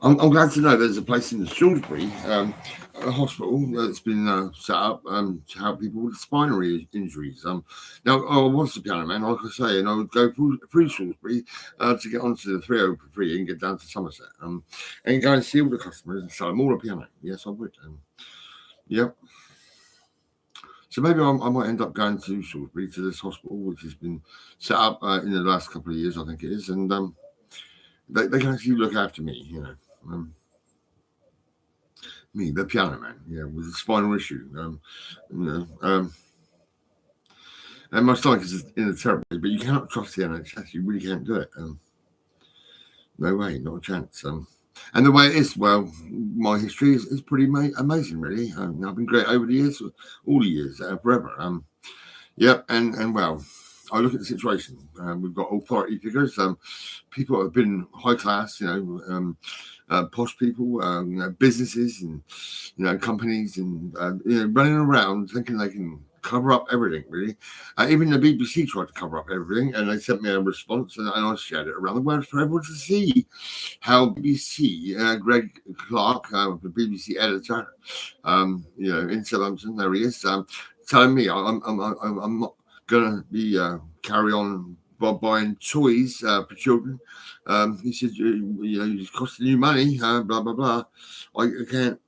I'm glad to know there's a place in Salisbury, a hospital that's been set up to help people with spinal injuries. Now, I was a piano man, like I say, and I would go through Salisbury to get onto the 303 and get down to Somerset and go and see all the customers and sell them all a piano. Yes, I would. Yep. So maybe I might end up going to Salisbury to this hospital, which has been set up in the last couple of years, I think it is, and they can actually look after me, me, the piano man, with a spinal issue, and my stomach is in a terrible way, but you cannot trust the NHS, you really can't do it. No way, not a chance. And the way it is, well, my history is pretty amazing, really. I've been great over the years, all the years, forever. Yep, and well, I look at the situation. We've got authority figures, people have been high class, posh people, businesses and companies and running around thinking they can cover up everything. Really, even the BBC tried to cover up everything, and they sent me a response, and I shared it around the world for everyone to see. How BBC, Greg Clark, the BBC editor, in Southampton, there he is, telling me I'm not gonna be carry on buying toys for children. He said, it's costing you money, blah blah blah. I can't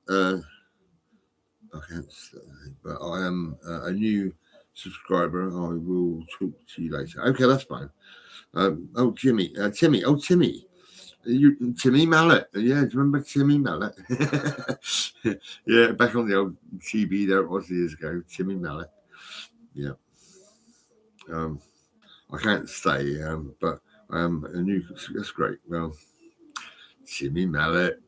say, but I am a new subscriber. I will talk to you later. Okay, that's fine. Timmy. Timmy Mallet. Yeah, do you remember Timmy Mallet? Yeah, back on the old TV there it was years ago. Timmy Mallet. Yeah. I can't stay, but a new. That's great. Well, Timmy Mallet.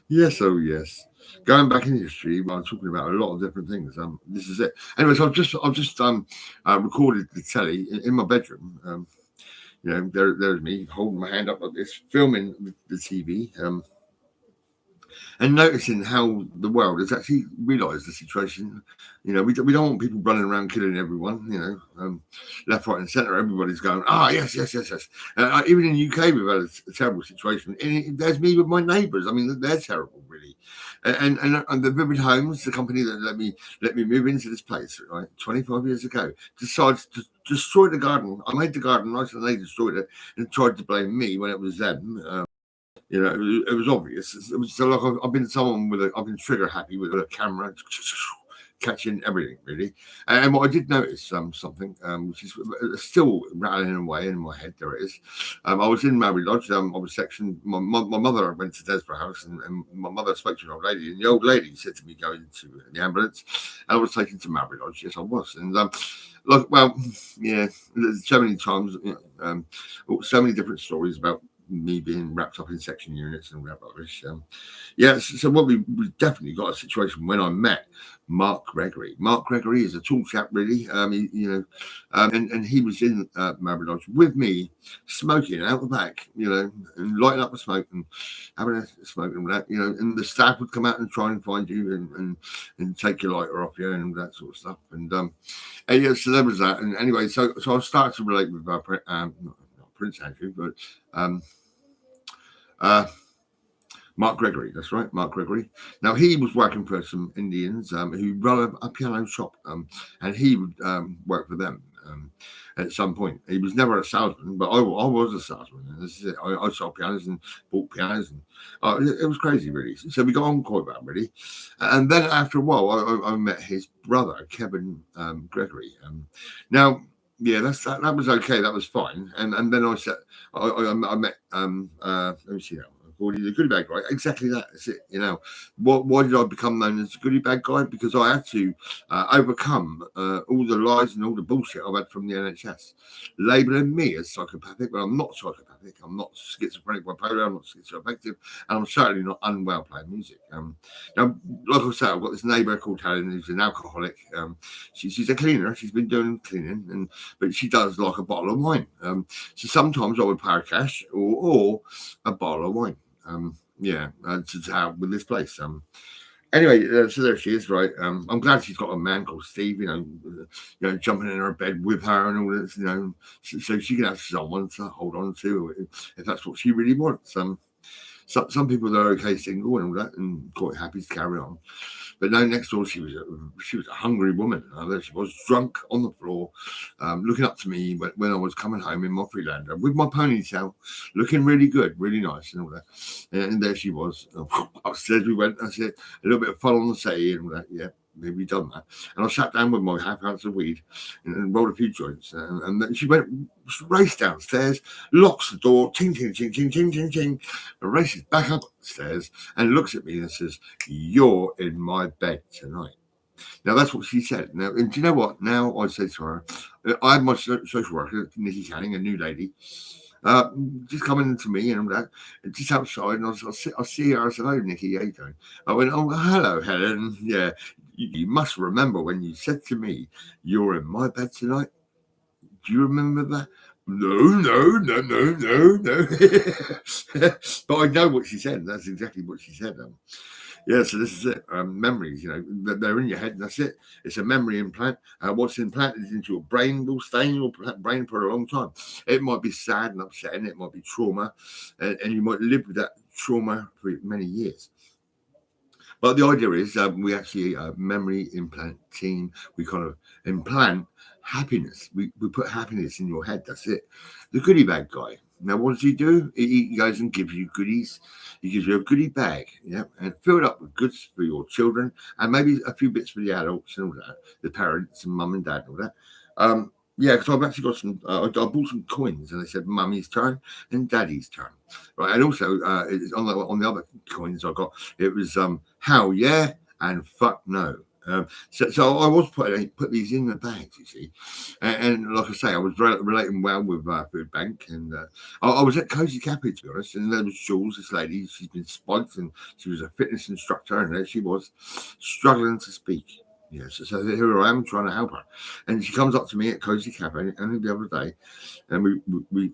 Yes, oh yes. Going back in history, I'm talking about a lot of different things. This is it. Anyway, so I've just recorded the telly in my bedroom. There's me holding my hand up like this, filming the TV. And noticing how the world has actually realised the situation. We don't want people running around killing everyone. Left, right, and centre. Everybody's going, yes. Even in the UK, we've had a terrible situation. And there's me with my neighbours. I mean, they're terrible, really. And the Vivid Homes, the company that let me move into this place, right, 25 years ago, decides to destroy the garden. I made the garden nice, and they destroyed it and tried to blame me when it was them. It was obvious. It was so like I've been someone I've been trigger happy with a camera, catching everything really. And what I did notice, something, which is still rattling away in my head. There it is. I was in Mary Lodge. I was sectioned. My mother went to Desborough House, and my mother spoke to an old lady, and the old lady said to me, "Go into the ambulance." And I was taken to Mary Lodge. Yes, I was, and there's so many times, so many different stories about me being wrapped up in section units and rubbish. So what we definitely got a situation when I met Mark Gregory. Mark Gregory is a tall chap, really. And he was in Mary Lodge with me, smoking out the back, and lighting up a smoke and having a smoke and that, and the staff would come out and try and find you and take your lighter off you and that sort of stuff. And so there was that. And anyway, so I started to relate with not Prince Andrew, but Mark Gregory. That's right, Mark Gregory. Now he was working for some Indians who run a piano shop, and he would work for them at some point. He was never a salesman, but I was a salesman. And this is it. I sold pianos and bought pianos, and it was crazy, really. So we got on quite well, really. And then after a while, I met his brother, Kevin Gregory. Now. Yeah, that was okay. That was fine. And then I said, I met let me see now. Gordy the goodie bag guy. Exactly that. That's it. Why did I become known as the goodie bag guy? Because I had to overcome all the lies and all the bullshit I've had from the NHS, labeling me as psychopathic, but I'm not psychopathic. I'm not schizophrenic bipolar. I'm not schizoaffective, and I'm certainly not unwell playing music. Now, like I said, I've got this neighbour called Helen who's an alcoholic. She's a cleaner. She's been doing cleaning, but she does like a bottle of wine. So sometimes I would pay her cash or a bottle of wine. To help with this place. Anyway, so there she is, right? I'm glad she's got a man called Steve, jumping in her bed with her and all this, so she can have someone to hold on to if that's what she really wants. Some people are okay single and all that, and quite happy to carry on. But no, next door she was a hungry woman. There she was, drunk on the floor, looking up to me when I was coming home in my Freelander with my ponytail, looking really good, really nice, and all that. And there she was. Upstairs we went. I said a little bit of fun on the sea and all that. Yeah, maybe done that. And I sat down with my half ounce of weed and rolled a few joints. And then she raced downstairs, locks the door, ting, ting, ting, ting, ting, ting, ting, and races back upstairs and looks at me and says, "You're in my bed tonight." Now, that's what she said. Now, and do you know what? Now I say to her, I had my social worker, Nikki Canning, a new lady, just coming to me and that, and just outside, and I see her. I said, "Oh, Nikki, how you doing?" I went, "Oh, hello, Helen. Yeah, you must remember when you said to me, 'You're in my bed tonight.' Do you remember that?" No. But I know what she said. That's exactly what she said. Yeah, so this is it. Memories, they're in your head, and that's it. It's a memory implant. What's implanted into your brain will stay in your brain for a long time. It might be sad and upsetting. It might be trauma, and you might live with that trauma for many years. But the idea is we actually memory implant team. We kind of implant happiness. We put happiness in your head. That's it. The goodie bag guy. Now, what does he do? He goes and gives you goodies. He gives you a goodie bag, yeah, and fill it up with goods for your children and maybe a few bits for the adults and all that, the parents and mum and dad and all that. Yeah, because I've actually got some. I bought some coins, and they said "Mummy's turn" and "Daddy's turn," right? And also, it's on the other coins I got, it was "Hell yeah" and "Fuck no." So I was put these in the bags, you see, and like I say, I was relating well with Food Bank, and I was at Cozy Cafe, to be honest, and there was Jules, this lady. She's been spiked, and she was a fitness instructor, and there she was, struggling to speak. Yes, so here I am trying to help her, and she comes up to me at Cozy Cafe only the other day, and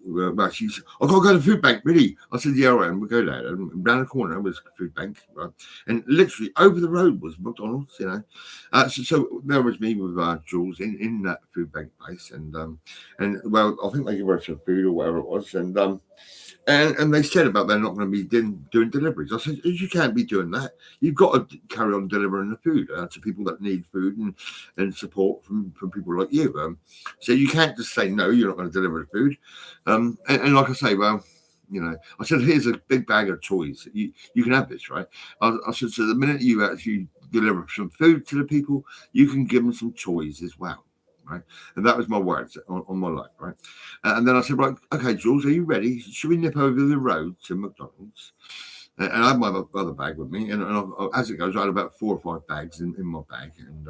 well, she's, "I've got to go to the Food Bank, really." I said, "Yeah, all right, we'll go there." And round the corner was Food Bank, right? And literally over the road was McDonald's, So there was me with Jules in that Food Bank place, and well, I think they gave her some food or whatever it was, and they said about they're not going to be doing deliveries. I said, "You can't be doing that. You've got to carry on delivering the food to people that need food and support from people like you. So you can't just say, no, you're not going to deliver the food." And like I say, well, I said, "Here's a big bag of toys. You can have this, right?" I said, "So the minute you actually deliver some food to the people, you can give them some toys as well." Right. And that was my words on my life, right? And then I said, "Right, okay, Jules, are you ready? Should we nip over the road to McDonald's?" And I had my other bag with me, and as it goes, I had about 4 or 5 bags in my bag, and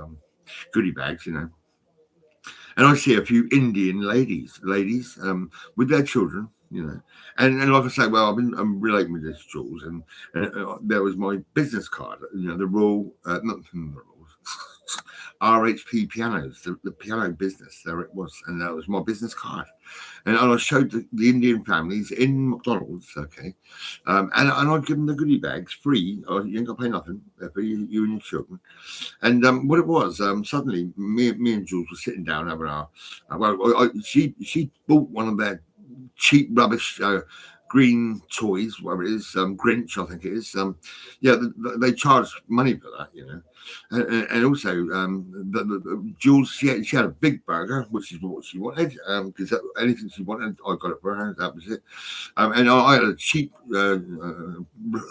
goodie bags, And I see a few Indian ladies, with their children, and like I say, well, I'm relating with this, Jules, and there was my business card, the Royal, not the Royal, RHP Pianos, the piano business. There it was, and that was my business card. And I showed the Indian families in McDonald's, okay, and I'd give them the goodie bags free. You ain't got to pay nothing. They're for you and your children. And what it was, suddenly me and Jules were sitting down having our. She bought one of their cheap rubbish green toys, whatever it is, Grinch, I think it is. Yeah, they charge money for that, and also Jules, she had a big burger, which is what she wanted, because anything she wanted, I got it for her. That was it. And I had a cheap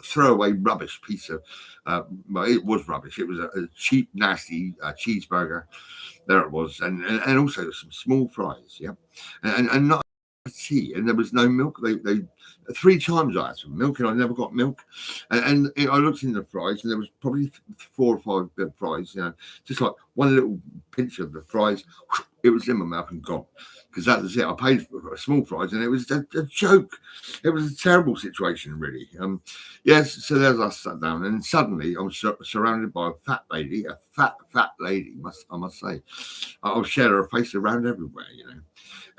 throwaway rubbish piece of. Well, it was rubbish. It was a cheap, nasty cheeseburger. There it was, and also some small fries. Yeah, and not tea, and there was no milk. They 3 times I asked for milk, and I never got milk. And I looked in the fries, and there was probably 4 or 5 fries. Just like one little pinch of the fries, it was in my mouth and gone. Because that was it. I paid for small fries, and it was a joke. It was a terrible situation, really. Yes. So there's I sat down, and suddenly I'm surrounded by a fat lady, fat lady. I must say, I've shared her face around everywhere,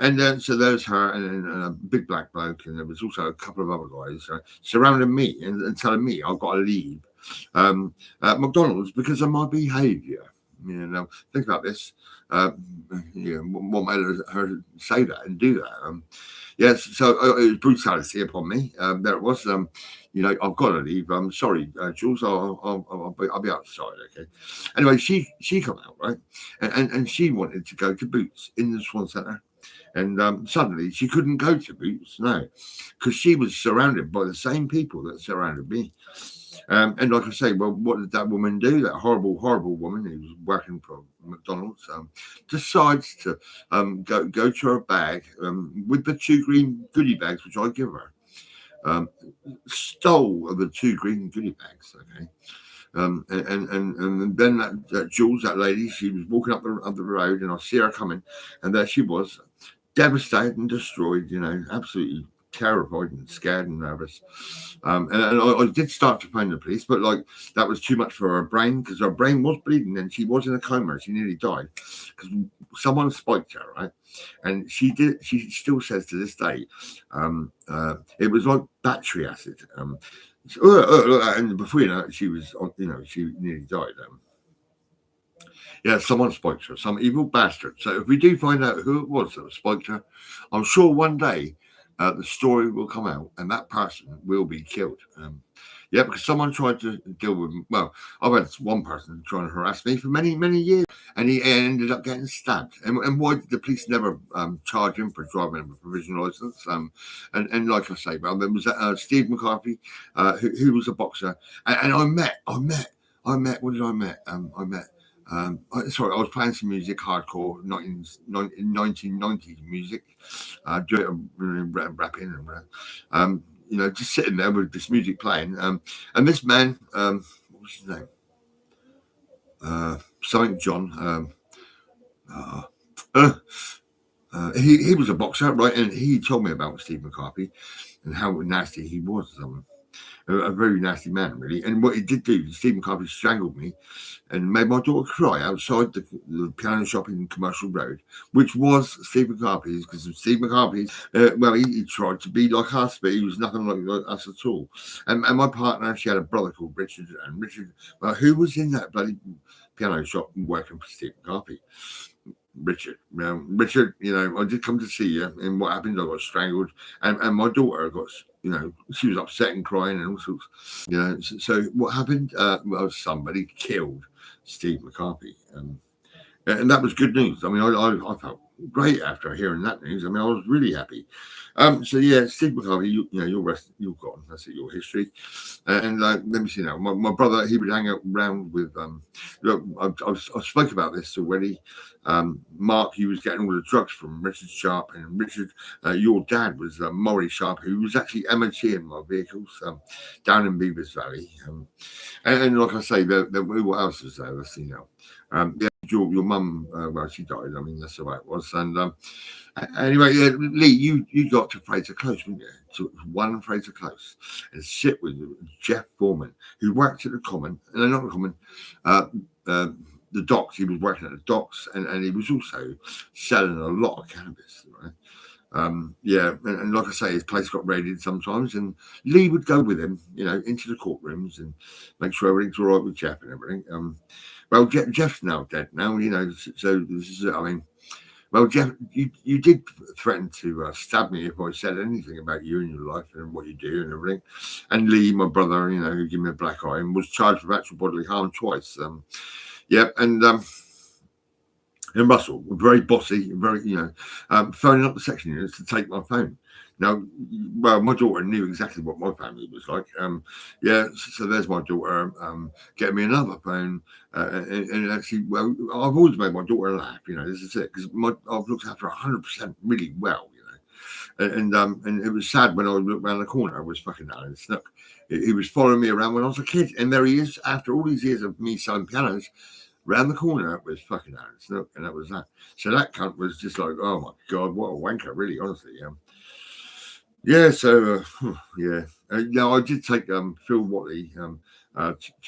And so there's her and a big black bloke, and there was also a couple of other guys surrounding me and telling me I've got to leave McDonald's because of my behaviour. Think about this. What made her say that and do that? Yes, so it was brutality upon me. There it was. I've got to leave. I'm sorry, Jules. I'll be outside. Okay. Anyway, she come out, right, and she wanted to go to Boots in the Swan Centre. And suddenly she couldn't go to Boots, no, because she was surrounded by the same people that surrounded me. And like I say, well, what did that woman do? That horrible, horrible woman who was working for McDonald's decides to go to her bag with the 2 green goodie bags, which I give her. Stole the 2 green goodie bags, okay. And then that Jules, that lady, she was walking up the road, and I see her coming, and there she was, devastated and destroyed. Absolutely terrified and scared and nervous. And I did start to phone the police, but like that was too much for her brain, because her brain was bleeding and she was in a coma. She nearly died because someone spiked her, right? And she still says to this day, it was like battery acid. And before you know it, she was on, she nearly died. Yeah, someone spiked her, some evil bastard. So if we do find out who it was that spiked her, I'm sure one day the story will come out and that person will be killed. Yeah, because someone tried to deal with. Well, I've had one person trying to harass me for many, many years, and he ended up getting stabbed. And why did the police never charge him for driving a provisional license? And like I say, well, there was Steve McCarthy, who was a boxer, and I met. What did I met? I met. Sorry, I was playing some music, hardcore, 1990s music, rapping, and just sitting there with this music playing. And this man, what was his name? Something John. He was a boxer, right? And he told me about Steve McCarthy and how nasty he was. A very nasty man, really. And what he did do, Steve McCarthy strangled me and made my daughter cry outside the piano shop in Commercial Road, which was Steve McCarthy's, because Steve McCarthy, he tried to be like us, but he was nothing like us at all. And my partner, she had a brother called Richard, and Richard, who was in that bloody piano shop working for Steve McCarthy. Richard, I did come to see you, and what happened, I got strangled, and my daughter got, she was upset and crying and all sorts, so what happened, well, somebody killed Steve McCarthy, and that was good news. I mean, I felt great after hearing that news. I mean, I was really happy. So yeah, Steve McCarthy, you're gone. That's it, your history. And let me see now. My brother, he would hang out around with. I spoke about this already. Mark, he was getting all the drugs from Richard Sharp, and Richard, your dad was Maury Sharp, who was actually MOT in my vehicles down in Beavers Valley. And like I say, what else is there? Let's see now. Yeah, your mum, well, she died. I mean, that's the way it was. And anyway, Lee, you got to Fraser Close, didn't you? To one Fraser Close and sit with Jeff Foreman, who worked at the Common, and not the Common, the docks. He was working at the docks, and he was also selling a lot of cannabis, right? And like I say, his place got raided sometimes, and Lee would go with him, into the courtrooms and make sure everything's all right with Jeff and everything. Well, Jeff's now dead now, so this is it. I mean, well, Jeff, you did threaten to stab me if I said anything about you and your life and what you do and everything. And Lee, my brother, who gave me a black eye and was charged with actual bodily harm twice. And Russell, very bossy, very, phoning up the section units to take my phone. Now, well, my daughter knew exactly what my family was like. So there's my daughter getting me another phone. And actually, well, I've always made my daughter laugh, this is it, because I've looked after 100% really well, And it was sad when I looked around the corner, it was fucking Alan Snook. He was following me around when I was a kid, and there he is, after all these years of me selling pianos. Round the corner was fucking Aaron Snook, and that was that. So that cunt was just like, oh my god, what a wanker, really, honestly. I did take Phil Watley to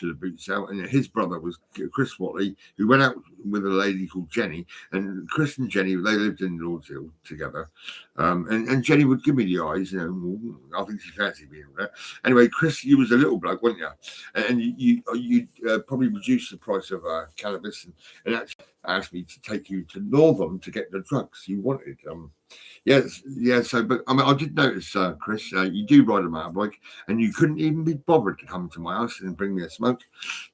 the Boots out, and his brother was Chris Watley, who went out with a lady called Jenny, and Chris and Jenny, they lived in Lordshill together, and Jenny would give me the eyes, I think she fancied me. Anyway, Chris, you was a little bloke, weren't you? And you probably reduced the price of cannabis, and actually asked me to take you to Northam to get the drugs you wanted. Yes, yeah. So, but I mean, I did notice, Chris, you do ride a motorbike, and you couldn't even be bothered to come to my house and bring me a smoke.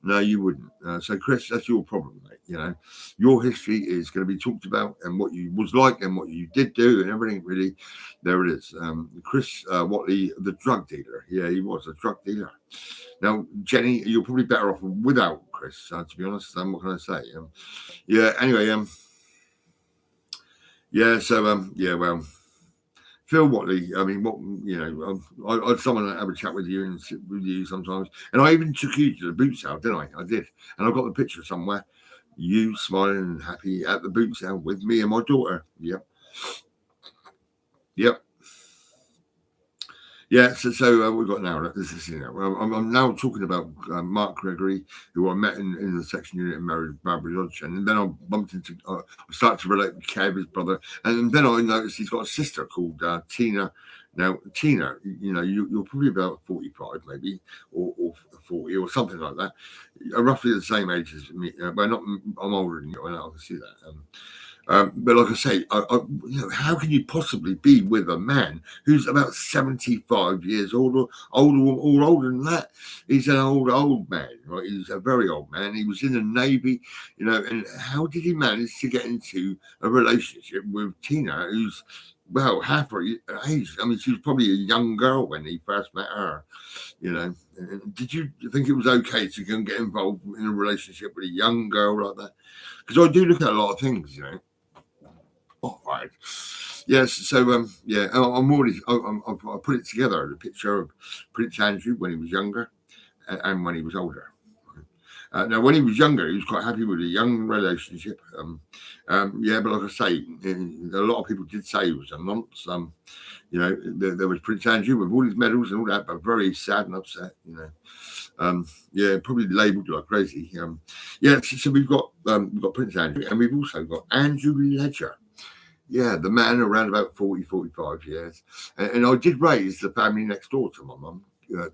No, you wouldn't. So, Chris, that's your problem, mate. You know, your history is going to be talked about, and what you was like, and what you did do, and everything. Really, there it is. Chris Whatley, the drug dealer. Yeah, he was a drug dealer. Now, Jenny, you're probably better off without Chris. To be honest, what can I say? Yeah. Anyway, yeah. So, yeah. Well. Phil Whatley, I mean, what you know, I'd someone have a chat with you and sit with you sometimes, and I even took you to the boot sale, didn't I? I did, and I've got the picture somewhere. You smiling and happy at the boot sale with me and my daughter. Yep, yep. Yeah, so we've got now. This is, I'm now talking about Mark Gregory, who I met in the section unit and married Barbara Dodson, and then I bumped into, I started to relate with Kev, his brother, and then I noticed he's got a sister called Tina. Now, Tina, you're probably about 45, maybe, or 40, or something like that, roughly the same age as me, but not. I'm older than you, and I can see that. But like I say, how can you possibly be with a man who's about 75 years old, or older than that? He's an old man, right? He's a very old man. He was in the Navy, and how did he manage to get into a relationship with Tina, who's, well, half her age? I mean, she was probably a young girl when he first met her, Did you think it was okay to go and get involved in a relationship with a young girl like that? Because I do look at a lot of things. Oh, right. Yes. So, yeah, I'm already. I put it together. The picture of Prince Andrew when he was younger, and when he was older. Now, when he was younger, he was quite happy with a young relationship. Yeah, but like I say, a lot of people did say he was a nonce. There was Prince Andrew with all his medals and all that, but very sad and upset. Yeah, probably labelled like crazy. Yeah, so we've got Prince Andrew, and we've also got Andrew Ledger. Yeah, the man around about 40, 45 years. And I did raise the family next door to my mum,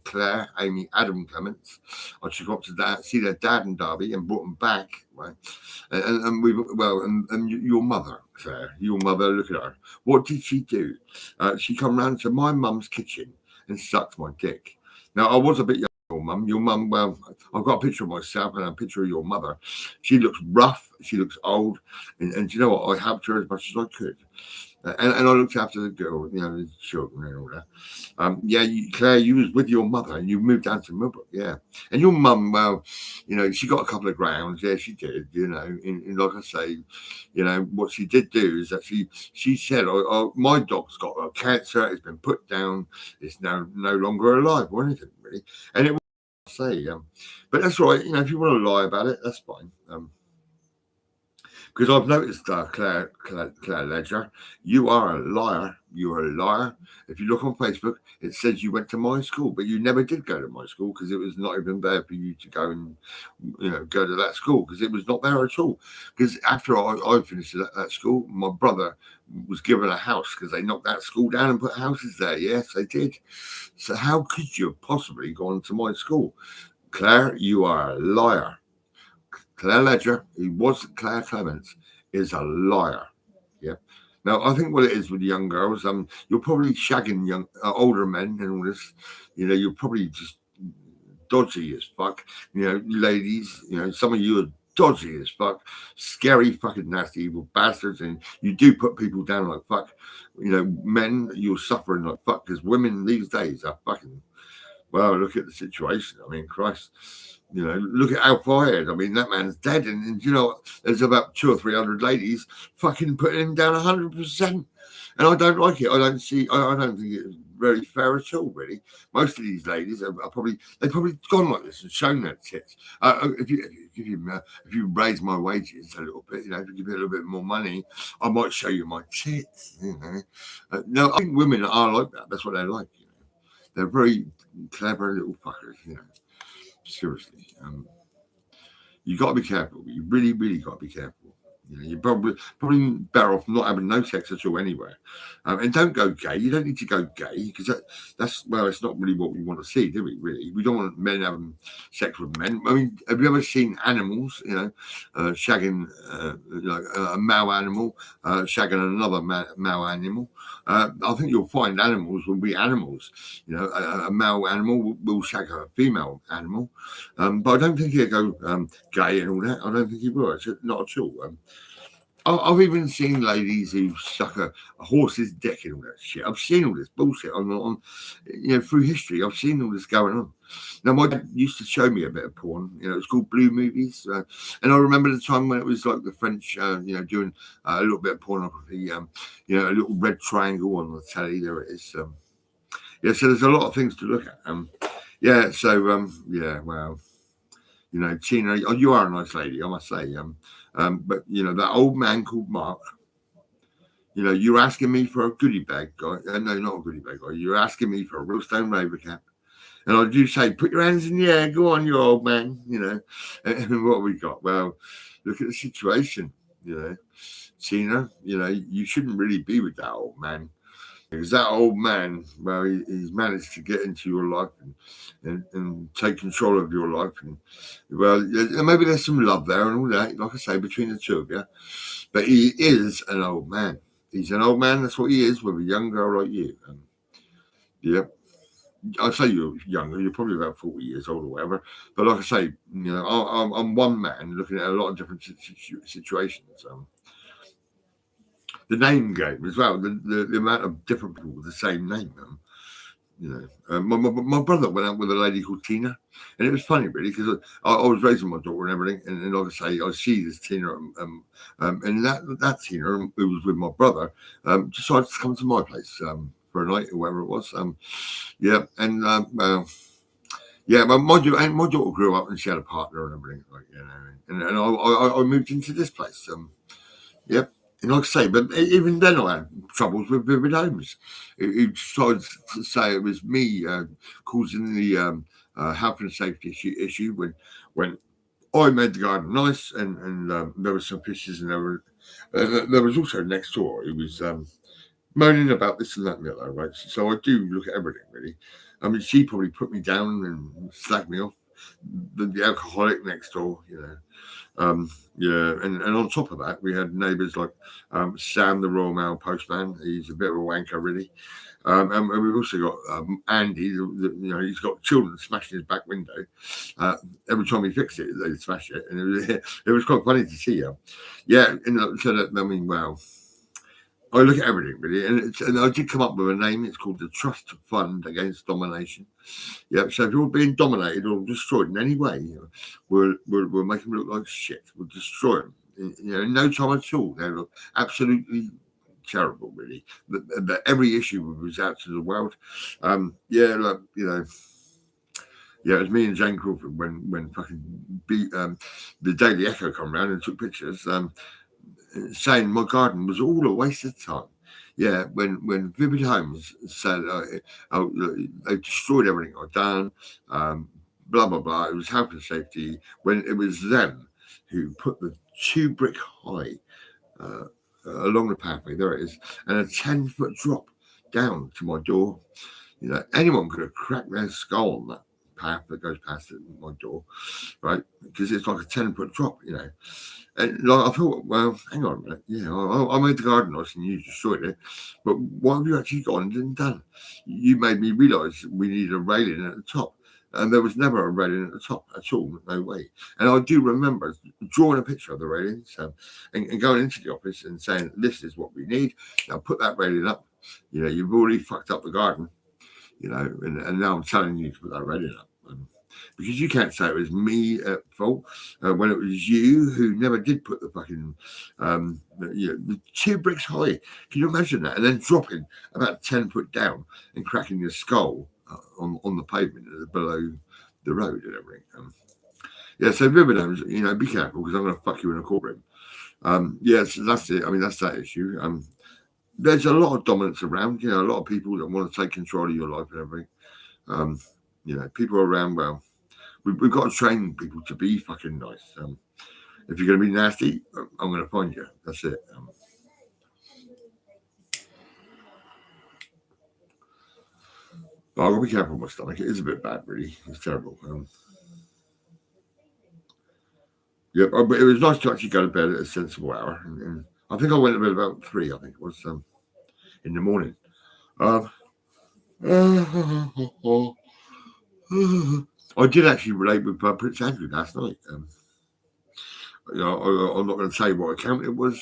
Claire, Amy, Adam Clements. I took up to see their dad in Derby and brought them back, right? And your mother, Claire, your mother, look at her. What did she do? She come round to my mum's kitchen and sucked my dick. Now, I was a bit young. Your mum, well, I've got a picture of myself and a picture of your mother. She looks rough, she looks old, and you know what? I helped her as much as I could. And I looked after the girl, the children and all that. Yeah, Claire, you was with your mother and you moved down to Millbrook, yeah. And your mum, well, she got a couple of grounds, yeah, she did, in like I say, what she did do is that she said, my dog's got a cancer, it's been put down, it's now no longer alive or anything, really. And it was say, but that's right, if you want to lie about it, that's fine. Because I've noticed, Claire Ledger, you are a liar. You are a liar. If you look on Facebook, it says you went to my school, but you never did go to my school because it was not even there for you to go and go to that school because it was not there at all. Because after I finished at that school, my brother was given a house because they knocked that school down and put houses there. Yes, they did. So how could you have possibly gone to my school? Claire, you are a liar. Claire Ledger, who was Claire Clements, is a liar. Yeah. Now, I think what it is with young girls, you're probably shagging older men and all this. You're probably just dodgy as fuck. Ladies, some of you are dodgy as fuck, scary, fucking nasty, evil bastards, and you do put people down like fuck. Men, you're suffering like fuck because women these days are fucking. Well, look at the situation. I mean, Christ. Look at Al Fayed. I mean, that man's dead, and there's about 200 or 300 ladies fucking putting him down 100%, and I don't like it. I don't think it's very fair at all. Really, most of these ladies are probably gone like this and shown their tits. If you raise my wages a little bit, if you give me a little bit more money, I might show you my tits. No, I think women are like that. That's what they like. They're very clever little fuckers. Seriously, you got to be careful. You really, really got to be careful. You're probably better off not having no sex at all anywhere, and don't go gay. You don't need to go gay because that's it's not really what we want to see, do we? Really, we don't want men having sex with men. I mean, have you ever seen animals? Shagging like a male animal, shagging another male animal. I think you'll find animals will be animals. A male animal will shag a female animal, but I don't think he'll go gay and all that. I don't think he will. It's not at all. I've even seen ladies who suck a horse's dick and all that shit. I've seen all this bullshit on through history. I've seen all this going on. Now, my dad used to show me a bit of porn. It's called Blue Movies, and I remember the time when it was like the French, doing a little bit of pornography. A little red triangle on the telly. There it is. So there's a lot of things to look at. Well, Tina, you are a nice lady, I must say. But that old man called Mark. You're asking me for a goodie bag guy. No, not a goodie bag guy. You're asking me for a real stone raver cap. And I do say, put your hands in the air. Go on, you old man. And what we got? Well, look at the situation. Tina. You shouldn't really be with that old man. Because that old man, well, he's managed to get into your life and take control of your life. And, well, maybe there's some love there and all that, like I say, between the two of you. But he is an old man. He's an old man. That's what he is with a young girl like you. I'd say you're younger. You're probably about 40 years old or whatever. But like I say, I'm one man looking at a lot of different situations. The name game as well. The amount of different people with the same name. My brother went out with a lady called Tina, and it was funny really because I was raising my daughter and everything, and like I say, I see this Tina, and that Tina who was with my brother decided to come to my place for a night or whatever it was. But my daughter grew up and she had a partner and everything, and I moved into this place. And like I say, but even then I had troubles with Vivid Homes. He tried to say it was me causing the health and safety issue when I made the garden nice and there were some fishes and there was also next door who was moaning about this and that and the other, right? So I do look at everything really. I mean, she probably put me down and slagged me off. The alcoholic next door, and on top of that, we had neighbours like Sam, the Royal Mail postman. He's a bit of a wanker, really. And we've also got Andy. He's got children smashing his back window. Every time he fixed it, they smash it, and it was quite funny to see. Well, I look at everything really, and I did come up with a name. It's called the Trust Fund Against Domination. So if you're being dominated or destroyed in any way, we'll make them look like shit. We'll destroy them. In no time at all. They look absolutely terrible, really. But every issue was out to the world. It was me and Jane Crawford when fucking the Daily Echo come around and took pictures. Saying my garden was all a waste of time. When Vivid Homes said they destroyed everything I'd done, blah blah blah. It was health and safety. When it was them who put the 2 brick high along the pathway, there it is, and a 10-foot drop down to my door. Anyone could have cracked their skull on that path that goes past my door, right? Because it's like a 10-foot drop, And I thought, well, hang on a minute. I made the garden nice and you destroyed it. But what have you actually gone and done? You made me realise we needed a railing at the top. And there was never a railing at the top at all, no way. And I do remember drawing a picture of the railings and going into the office and saying, this is what we need. Now put that railing up. You've already fucked up the garden. And now I'm telling you to put that railing up. Because you can't say it was me at fault when it was you who never did put the fucking the 2 bricks high. Can you imagine that? And then dropping about 10 foot down and cracking your skull on the pavement below the road and everything. So Vivid Homes, be careful because I'm going to fuck you in a courtroom. So that's it. I mean, that's that issue. There's a lot of dominance around. A lot of people that want to take control of your life and everything. People around. Well, we've got to train people to be fucking nice. If you're going to be nasty, I'm going to find you. That's it. But I've got to be careful with my stomach. It is a bit bad, really. It's terrible. Yeah, but it was nice to actually go to bed at a sensible hour. And I think I went to bed about 3, I think it was, in the morning. I did actually relate with Prince Andrew last night. I'm not going to say what account it was,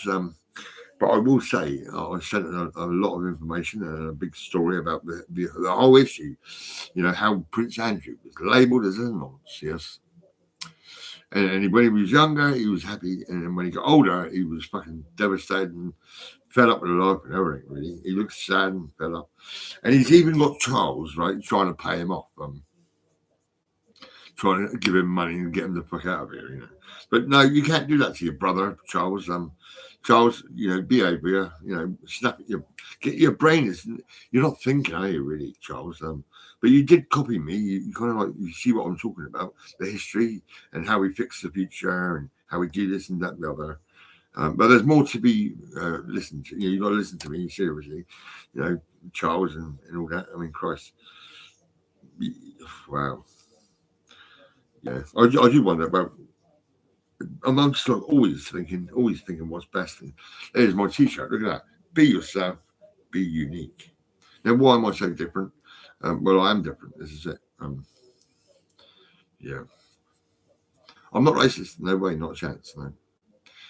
but I will say I sent a lot of information and a big story about the whole issue. How Prince Andrew was labelled as a nonce, yes. And when he was younger, he was happy, and then when he got older, he was fucking devastated and fed up with life and everything. Really, he looked sad and fed up. And he's even got Charles right trying to pay him off, trying to give him money and get him the fuck out of here. But no, you can't do that to your brother, Charles. Charles, behave here. Snap at your brain is. You're not thinking, are you, really, Charles? But you did copy me. You kind of you see what I'm talking about, the history and how we fix the future and how we do this and that and the other. But there's more to be listened to. You've got to listen to me seriously. Charles and all that. I mean, Christ. Wow. Yeah, I do wonder about. I'm just like always thinking what's best. And there's my T-shirt. Look at that. Be yourself. Be unique. Now, why am I so different? Well, I am different. This is it. Yeah. I'm not racist. No way. Not a chance. No.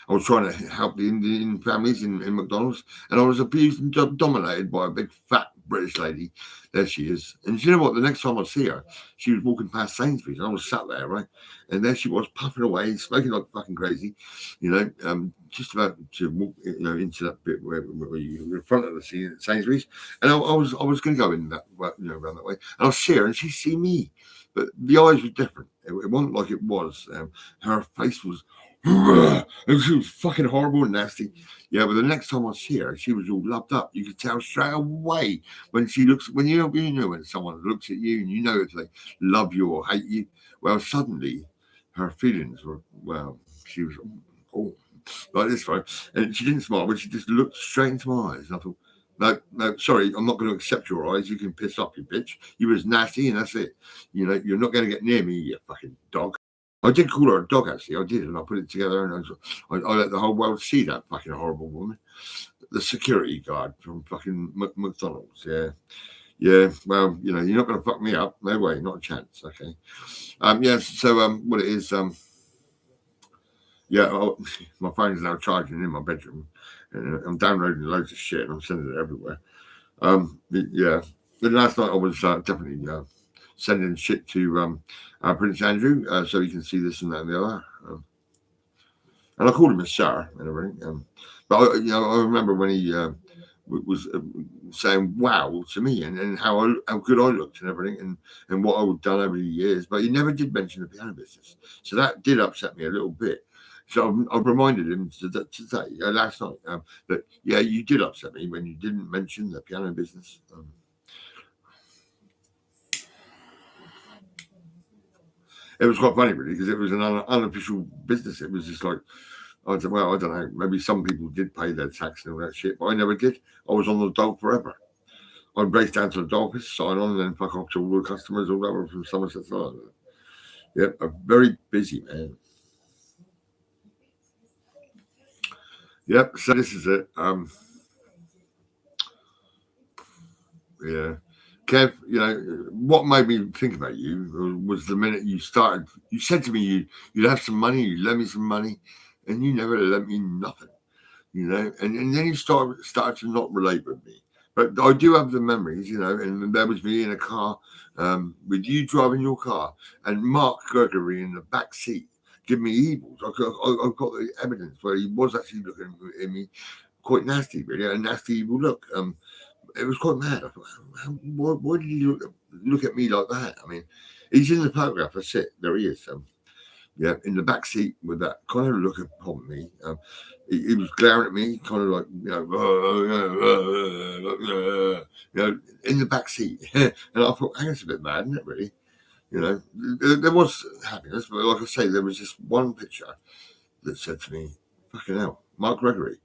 I was trying to help the Indian families in McDonald's, and I was abused and dominated by a big fat British lady. There she is. And you know what? The next time I see her, she was walking past Sainsbury's, and I was sat there, right? And there she was, puffing away, smoking like fucking crazy, just about to walk, into that bit where you're in front of the scene at Sainsbury's. And I was going to go in that, around that way, and I see her, and she see me, but the eyes were different. It wasn't like it was. Her face was. She was fucking horrible and nasty. Yeah, but the next time I see her, she was all loved up. You could tell straight away when she looks. When you know when someone looks at you and you know if they love you or hate you. Well, suddenly her feelings were. Well, she was like this, right? And she didn't smile, but she just looked straight into my eyes. And I thought, no, sorry, I'm not going to accept your eyes. You can piss off, you bitch. You was nasty, and that's it. You're not going to get near me, you fucking dog. I did call her a dog, actually. I did, and I put it together, and I let the whole world see that fucking horrible woman. The security guard from fucking McDonald's, yeah. Yeah, well, you're not going to fuck me up. No way, not a chance, okay. So what it is, my phone's now charging in my bedroom, and I'm downloading loads of shit, and I'm sending it everywhere. Then last night I was definitely sending shit to Prince Andrew so he can see this and that and the other. And I called him a sir and everything. But I remember when he was saying wow to me and how good I looked and everything and what I had done over the years. But he never did mention the piano business. So that did upset me a little bit. So I've reminded him today, last night, that, yeah, you did upset me when you didn't mention the piano business. It was quite funny, really, because it was an unofficial business. It was just like, I don't know, maybe some people did pay their tax and all that shit, but I never did. I was on the dole forever. I'd race down to the dole office, sign on, and then fuck off to all the customers, all that were from Somerset. Yeah, a very busy man. Yep, so this is it. Yeah. Kev, what made me think about you was the minute you started. You said to me you'd have some money, you lend me some money, and you never lent me nothing. And then you started to not relate with me. But I do have the memories, and there was me in a car with you driving your car and Mark Gregory in the back seat giving me evils. I've got the evidence where he was actually looking at me quite nasty, really, a nasty evil look. It was quite mad. I thought, why did you look at me like that? I mean, he's in the photograph. That's it. There he is. In the back seat with that kind of look upon me. He was glaring at me, kind of like, in the back seat. And I thought, hang on, it's a bit mad, isn't it, really? There was happiness, but like I say, there was just one picture that said to me, "Fucking hell, Mark Gregory,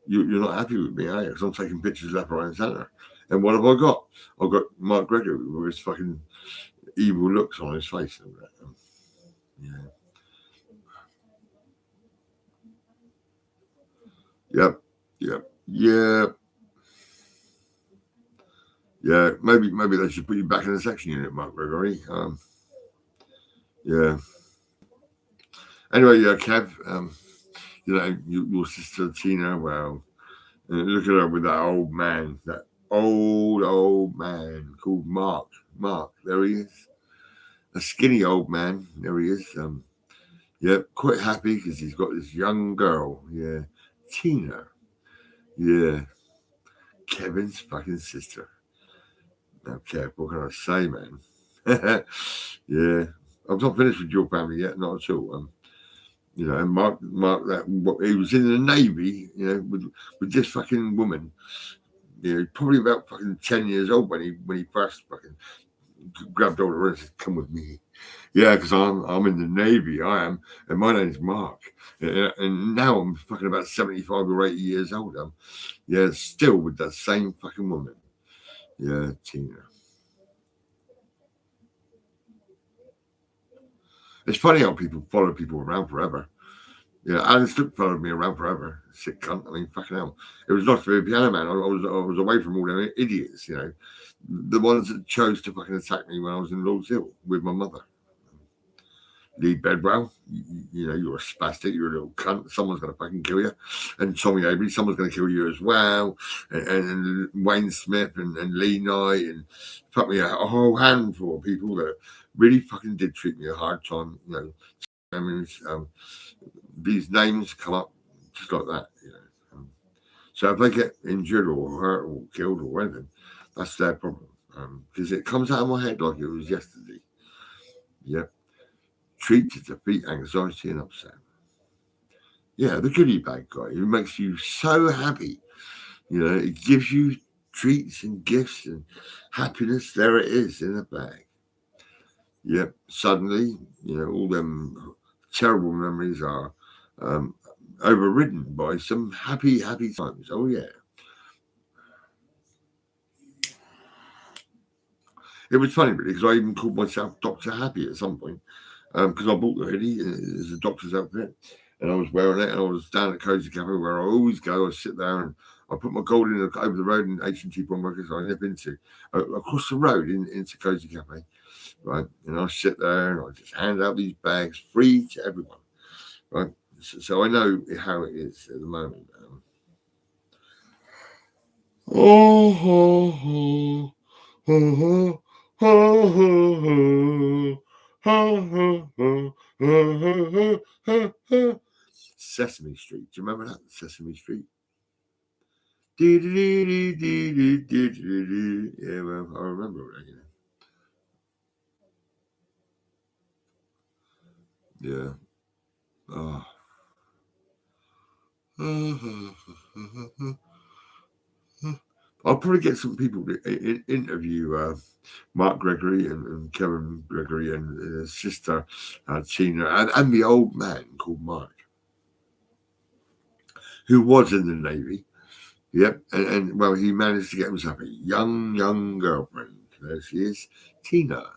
you're not happy with me, are you? Because I'm taking pictures left, right, and centre." And what have I got? I've got Mark Gregory with his fucking evil looks on his face. Yeah. Yep. Yep. Yeah. Yeah. Maybe they should put you back in the section unit, Mark Gregory. Yeah. Anyway, yeah, Kev. Your sister Tina. Well, look at her with that old man. That old man called Mark. Mark. There he is. A skinny old man. There he is. Yeah, quite happy because he's got this young girl. Yeah, Tina. Yeah, Kevin's fucking sister. Now, Kev, what can I say, man? Yeah, I'm not finished with your family yet, not at all. And Mark, he was in the Navy, with this fucking woman. Probably about fucking 10 years old when he first fucking grabbed hold of her and said, "Come with me." Yeah, because I'm in the Navy, I am, and my name's Mark. And now I'm fucking about 75 or 80 years old. Still with that same fucking woman. Yeah, Tina. It's funny how people follow people around forever. Yeah, Alan Stuck followed me around forever. Sick cunt. I mean, fucking hell. It was nice to be a piano man. I was away from all them idiots, the ones that chose to fucking attack me when I was in Lord's Hill with my mother. Lee Bedwell, you're a spastic, you're a little cunt, someone's going to fucking kill you. And Tommy Avery, someone's going to kill you as well. And Wayne Smith and Lee Knight, and fuck me, a whole handful of people that really fucking did treat me a hard time. I mean, these names come up just like that. So if they get injured or hurt or killed or anything, that's their problem. Because it comes out of my head like it was yesterday. Yep. Treat to defeat anxiety and upset. Yeah, the goodie bag guy who makes you so happy. It gives you treats and gifts and happiness. There it is in a bag. Yep. Suddenly, all them terrible memories are overridden by some happy times. Oh yeah. It was funny really because I even called myself Dr. Happy at some point because I bought the hoodie as a doctor's outfit and I was wearing it and I was down at Cozy Cafe where I always go. I sit there and I put my gold in over the road in H&T Pawnbrokers I nip into across the road into Cozy Cafe, right? And I sit there and I just hand out these bags free to everyone, right? So I know how it is at the moment. Sesame Street. Do you remember that? Sesame Street? Yeah, well, I remember it, Yeah. Oh. I'll probably get some people to interview Mark Gregory and Kevin Gregory and his sister Tina and the old man called Mark, who was in the Navy. Yep, and well, he managed to get himself a young girlfriend. There she is, Tina.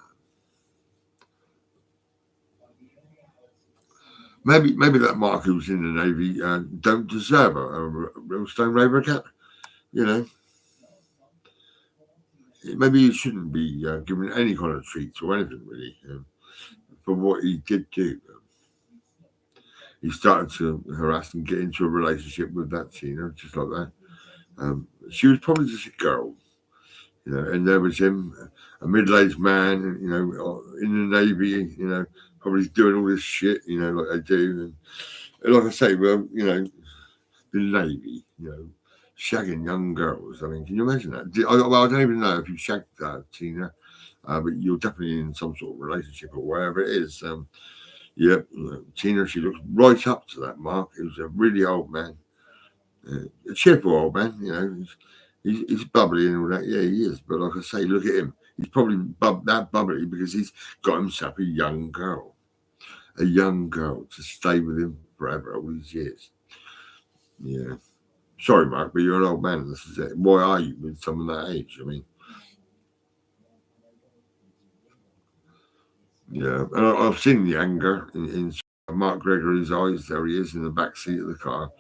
Maybe that Mark who's in the Navy don't deserve a real Stone Raver cap. Maybe he shouldn't be given any kind of treats or anything really for what he did do. He started to harass and get into a relationship with that Tina, just like that. She was probably just a girl, and there was him, a middle-aged man, in the Navy, probably doing all this shit, like they do. And like I say, well, the Navy, shagging young girls. I mean, can you imagine that? I don't even know if you shagged Tina, but you're definitely in some sort of relationship or whatever it is. Yep, Tina, she looks right up to that Mark. He was a really old man, a cheerful old man. He's bubbly and all that. Yeah, he is. But like I say, look at him. He's probably that bubbly because he's got himself a young girl, a young girl to stay with him forever all these years. Yeah. Sorry, Mark, but you're an old man. This is it. Why are you with someone that age? I mean, yeah. And I've seen the anger in Mark Gregory's eyes. There he is in the back seat of the car.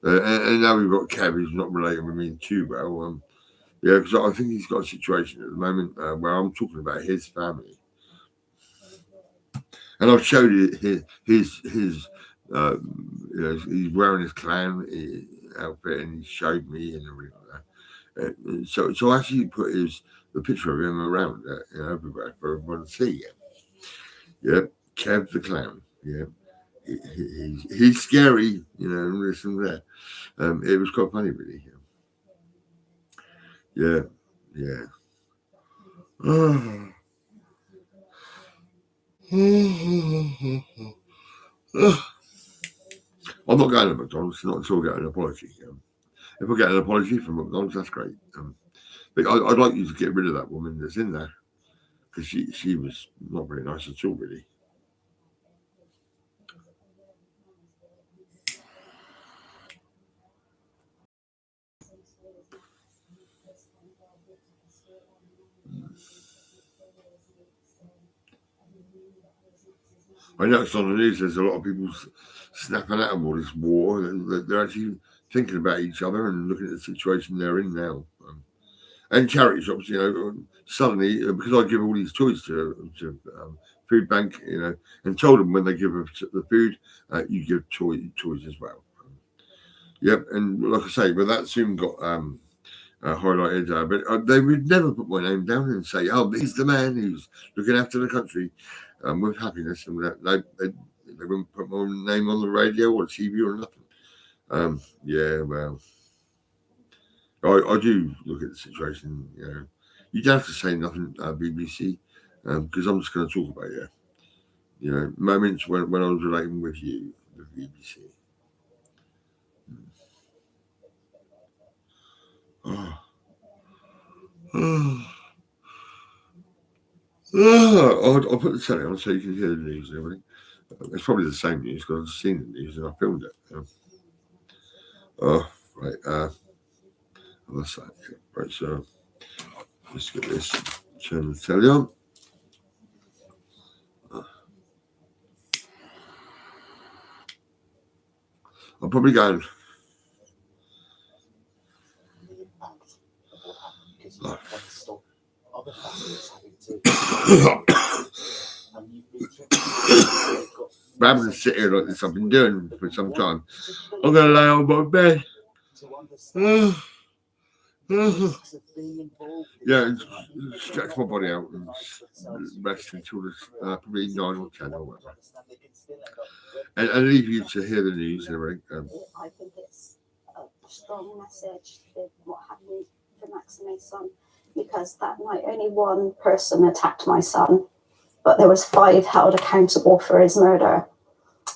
And now we've got Kev, who's not relating with me too well. Yeah, because I think he's got a situation at the moment where I'm talking about his family. And I've showed you his you know, he's wearing his clown outfit, and he showed me and everything like that. So I actually put the picture of him around everywhere for everyone to see. Yeah, Kev the clown. Yeah, he's scary, you know, and this and that. It was quite funny, really. Yeah, yeah. I'm not going to McDonald's, not until I get an apology. If I get an apology from McDonald's, that's great. But I'd like you to get rid of that woman that's in there, because she was not very nice at all, really. I noticed on the news there's a lot of people snapping at them all this war. They're actually thinking about each other and looking at the situation they're in now. And charity shops, you know, suddenly, because I give all these toys to food bank, you know, and told them when they give the food, you give toys as well. Yep, and like I say, but that soon got highlighted. But they would never put my name down and say, "Oh, he's the man who's looking after the country with happiness," and that they wouldn't put my name on the radio or TV or nothing. Yeah, well, I do look at the situation. You know, you don't have to say nothing, BBC, because I'm just going to talk about you. You know, moments when I was relating with you, the BBC. I'll put the telly on so you can hear the news and everything. It's probably the same news because I've seen the news and I filmed it. Right. That's that. Right, so let's get this. Turn the telly on. I'll probably go. Rather than sit here like this, I've been doing for some time. I'm going to lay on my bed. Yeah, and stretch my body out and rest until it's probably 9 or 10 or whatever. And leave you to hear the news and everything. I think it's a strong message with what happened to Max and my son, because that night only one person attacked my son, but there was 5 held accountable for his murder.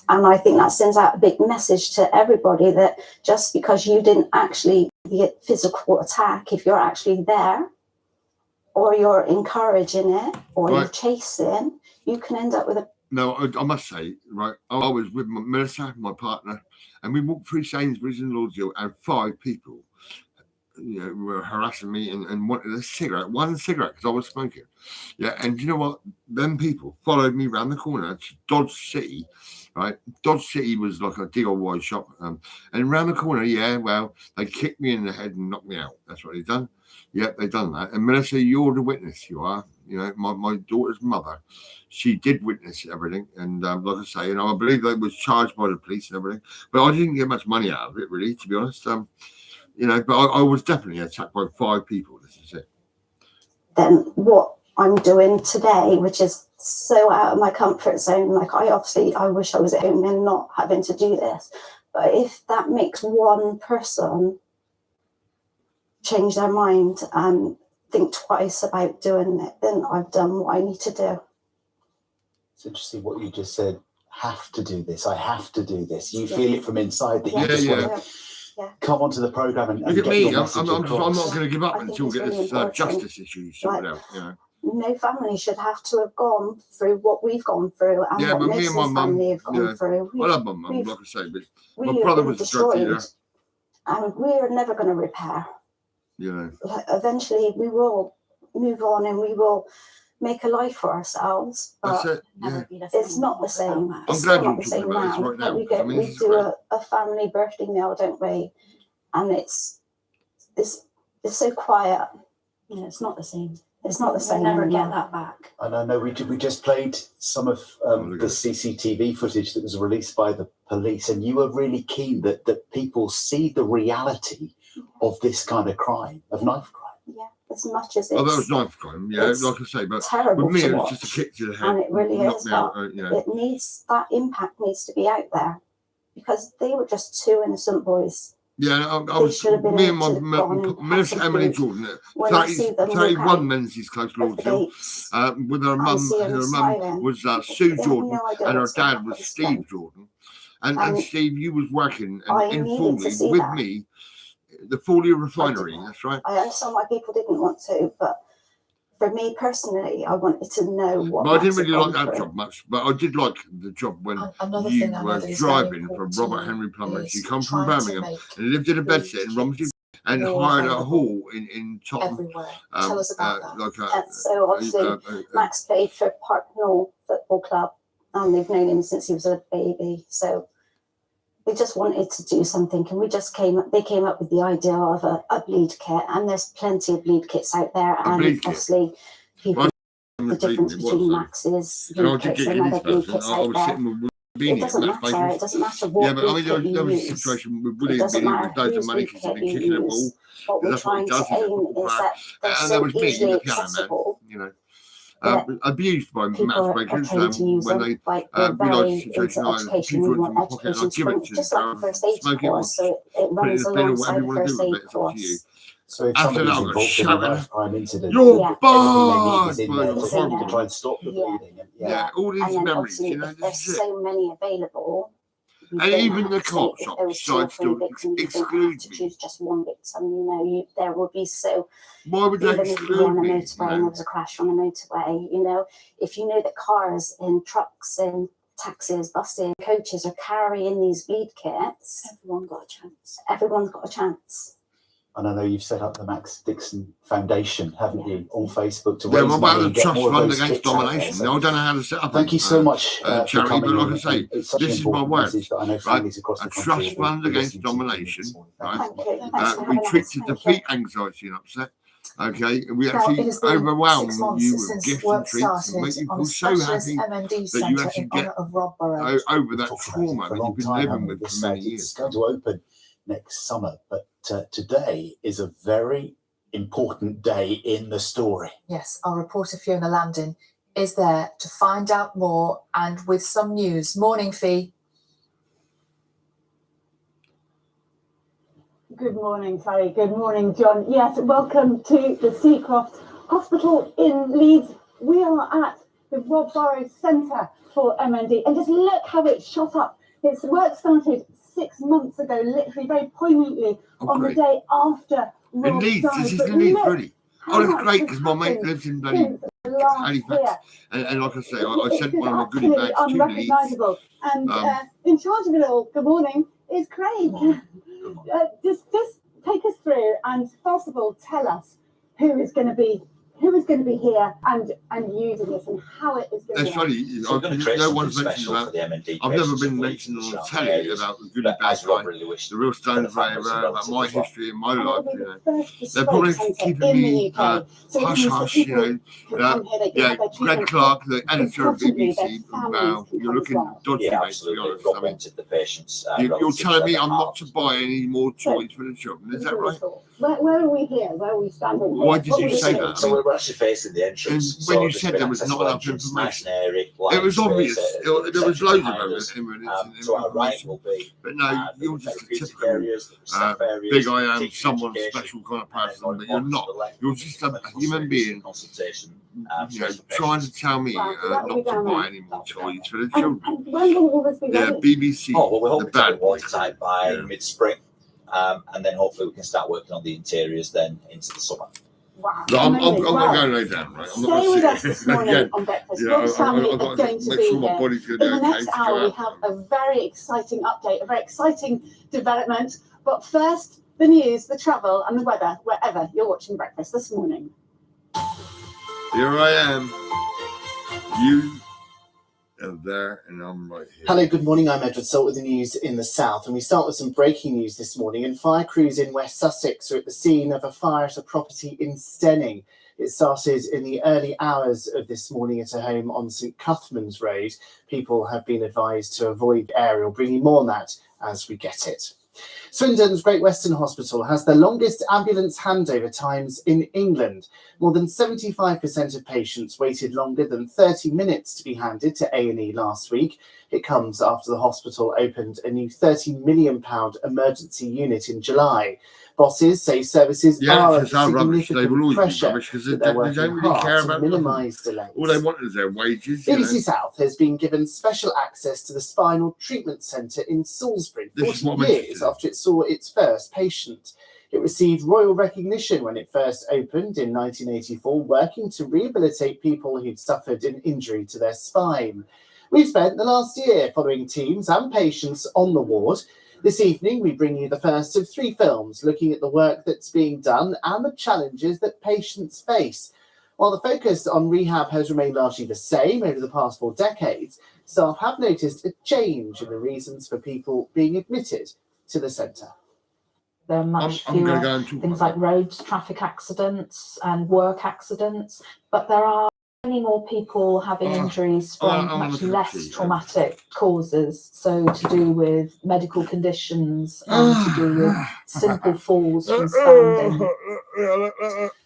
And I think that sends out a big message to everybody that just because you didn't actually get physical attack, if you're actually there or you're encouraging it or you're chasing, you can end up with a... No, I must say, right, I was with Melissa, my partner, and we walked through Sainsbury's and Lords Hill, and 5 people, you know, were harassing me and wanted a cigarette, one cigarette, because I was smoking. Yeah, and you know what? Them people followed me around the corner to Dodge City, right? Dodge City was like a DIY shop, and around the corner, yeah, well, they kicked me in the head and knocked me out. That's what they done. Yep, they done that. And Melissa, you're the witness. You are. You know, my daughter's mother, she did witness everything, and like I say, you know, I believe they was charged by the police and everything, but I didn't get much money out of it, really, to be honest. You know, but I was definitely attacked by 5 people. This is it. Then what I'm doing today, which is so out of my comfort zone, like I wish I was at home and not having to do this. But if that makes one person change their mind and think twice about doing it, then I've done what I need to do. It's interesting what you just said. Have to do this. I have to do this. You feel it from inside that you just want to come onto the programme and look at get me. your message I'm not across. going to give up until we get this justice issue sorted out. You know. no family should have to have gone through what we've gone through and Yeah, what but me and my Nick's mum, family have gone yeah, through. I love my mum, like I say, but We my have brother been was a drug dealer. destroyed, and we're never going to repair. you know. Like, eventually, we will move on and we will make a life for ourselves. That's But it. Yeah. it's not the same. I'm It's glad still you're not the talking same about this now. right now, Like we because, I mean, we this is do great. a family birthday meal, don't we? And it's so quiet. Yeah, it's not the same. It's not the We'll same. never anymore. get that back. And I know we just played some of look the at it. CCTV footage that was released by the police, and you were really keen that people see the reality of this kind of crime, of knife crime. Yeah, as much as Oh, that it's was knife crime. Yeah, it's like I say, but terrible with me, to it was watch. just a kick to the head. And it really knocked is, me out, but you know. it needs, that impact needs to be out there, because they were just two innocent boys. Yeah, I They was, should have been me able and to my have gone and had Minister some Emily food. Jordan, When I see them walk 31 out Menzies Close of the Lordshill, gates, with her I mum, see them her mum smiling. was Sue They have Jordan, no idea and her what's gonna dad happen was to Steve them. Jordan. And And Steve, you was working I in needed to Fawley see with that. me, the Fawley refinery, that's right. I understand why people didn't want to, but for me personally, I wanted to know what. But I didn't Max had really like gone that through. job much, but I did like the job when Another you thing I know were that is very driving from important to Robert you Henry Plummer. is You come from trying to Birmingham make and lived in a these bedsit in Romsey and more hired a available hall in Tottenham. everywhere. Tell us about that. Like So obviously, Max played for Parknell Football Club, and they've known him since he was a baby. So we just wanted to do something, and they came up with the idea of a bleed kit, and there's plenty of bleed kits out there, and bleed kit? obviously people the difference between Max's and I bleed did kits get and in other this bleed person. kits I out was there. sitting with It Beanie doesn't at Max matter. Bakers. It doesn't matter what Yeah, but I bleed mean, kit you there was a use. situation with It William doesn't Beanie matter with loads of whose money bleed because he'd kit been you kicking a ball. use. What we're That's what he trying does. to He's a aim football is player. that they're And so there was me, easily the piano man, accessible. you know. that Abused by people Max are Bakers trained to use when them. they Like we're realised very the situation. into I had education. We people in want my pocket and I education give it to to just them. like the first aid Smoke it or course. So it put it in runs the bin or whatever alongside you the want to first do with aid it. It's up to you. course. So if After somebody's that, I got involved in a shouting, knife crime incident, "You're Yeah. everything they need is in bad!" there It's to, in to there. try and stop the Yeah. bleeding. And, Yeah, all these And then memories, obviously, you know, if there's this is it. so many available, you And don't even have the to say co-op if shop there was two or decides three to victims, you don't exclude have to me. choose just one victim. You know, there will be so. Why would they Even if you were exclude on a me? You motorway and there know? was a crash on a motorway, you know, if you know that cars and trucks and taxis, buses, coaches are carrying these bleed kits, Everyone got a chance. everyone's got a chance. And I know you've set up the Max Dixon Foundation, haven't Yeah. you, on Facebook to Yeah, raise what money about the and get trust more of fund those against kits out there. domination? So No, I don't know how to set up thank you so much charity, for coming but like in. I say, It's such this an is my important word, message that I know families across a the country trust will be fund against listening to you domination, this morning. right? Thank you. Thank you. Thanks for We having us. treat to Thank you. defeat anxiety and upset. Okay, we Now, actually it has been overwhelm 6 months you with since gifts and work treats and started make you on feel a so specialist happy MND that you centre actually in get honour of Rob Burrows. over We've that talked about trauma it for a that long you've been time, living haven't we? with This for many site, years. it's going to open next summer, but today is a very important day in the story. Yes, our reporter Fiona Landon is there to find out more and with some news. Morning, Fee. Good morning, Sally. Good morning, John. Yes, welcome to the Seacroft Hospital in Leeds. We are at the Rob Burrows Centre for MND, and just look how it's shot up. Its work started 6 months ago, literally very poignantly on the day after In Rob Leeds, died. this is But in Leeds, look really. how Oh, that's much great has because my mate happened lives in bloody since last Halifax. year. And like I say, I It's sent just one of my goodie absolutely bags to Leeds. unrecognisable. And in charge of it all, good morning, is Craig. Just take us through, and first of all, tell us who is going to be here and using this, and how it is going to It's be. funny, So we're going to create no something one's mentioned special for about. the MND I've never patients been of mentioned Leeds on and the surrounding telly areas, about the goodie but bag as Rob guy, really wished the real for stone the families and about relatives my as well. history and my And life. it'll be You know, the first they're probably bespoke centre keeping in me the UK. So it hush means that hush. You people know, can come here, they can yeah. have their Greg treatment. Clark, the editor of Importantly, BBC. their families Wow, can you're come as looking well. dodgy, Yeah, mate. To be absolutely. honest, Rob I mean, wanted the patients. you're relatives telling me at I'm heart. not to buy any more toys for the children. Is that right? Where are we here? Where are we standing here? Why did What you are we say doing? that? So we're actually facing the entrance. And when so you there's said a bit there was accessible not enough entrance, nice information, and airy, it light was space, obvious. the There was section loads behind of us. information. To our right will be But no, the you're just a therapeutic typical areas, the staff areas, big I am, teaching someone education, special kind of and then person, more but you're important not. to the left You're will be just a clinical human services being, and consultation. you know, for trying to patients. tell me Right, so that will not be to down buy there. any more toys for the And children. when will all this be Yeah, ready? BBC, Oh, well, we're the hoping to have bad it boys. watertight by Yeah. mid-spring, and then hopefully we can start working on the interiors then into the summer. Wow. No, I'm Amazing. not Well, going to lay down, right? I'm not stay gonna with sit us here. this morning Again, on Breakfast. you know, Rob's family I've are got going to to make be sure my here. body's going In to the be okay. next to hour, go we out. have a very exciting update, a very exciting development. But first, the news, the travel, and the weather, wherever you're watching Breakfast this morning. Here I am. You are there, and I'm right here. Hello, good morning. I'm Edward Salt with the news in the south, and we start with some breaking news this morning. And fire crews in West Sussex are at the scene of a fire at a property in Stenning. It started in the early hours of this morning at a home on St Cuthman's Road. People have been advised to avoid the area. We'll bring you more on that as we get it. Swindon's Great Western Hospital has the longest ambulance handover times in England. More than 75% of patients waited longer than 30 minutes to be handed to A&E last week. It comes after the hospital opened a new £30 million emergency unit in July. Bosses say services are under significant pressure, but they're working hard to minimise delays. All they want is their wages. BBC South has been given special access to the Spinal Treatment Centre in Salisbury 40 years after it saw its first patient. It received royal recognition when it first opened in 1984, working to rehabilitate people who'd suffered an injury to their spine. We've spent the last year following teams and patients on the ward. This evening, we bring you the first of 3 films looking at the work that's being done and the challenges that patients face. While the focus on rehab has remained largely the same over the past 4 decades, staff have noticed a change in the reasons for people being admitted to the centre. There are much fewer things like roads, traffic accidents and work accidents, but there are many more people having injuries from much less traumatic causes, so to do with medical conditions and to do with simple falls from standing.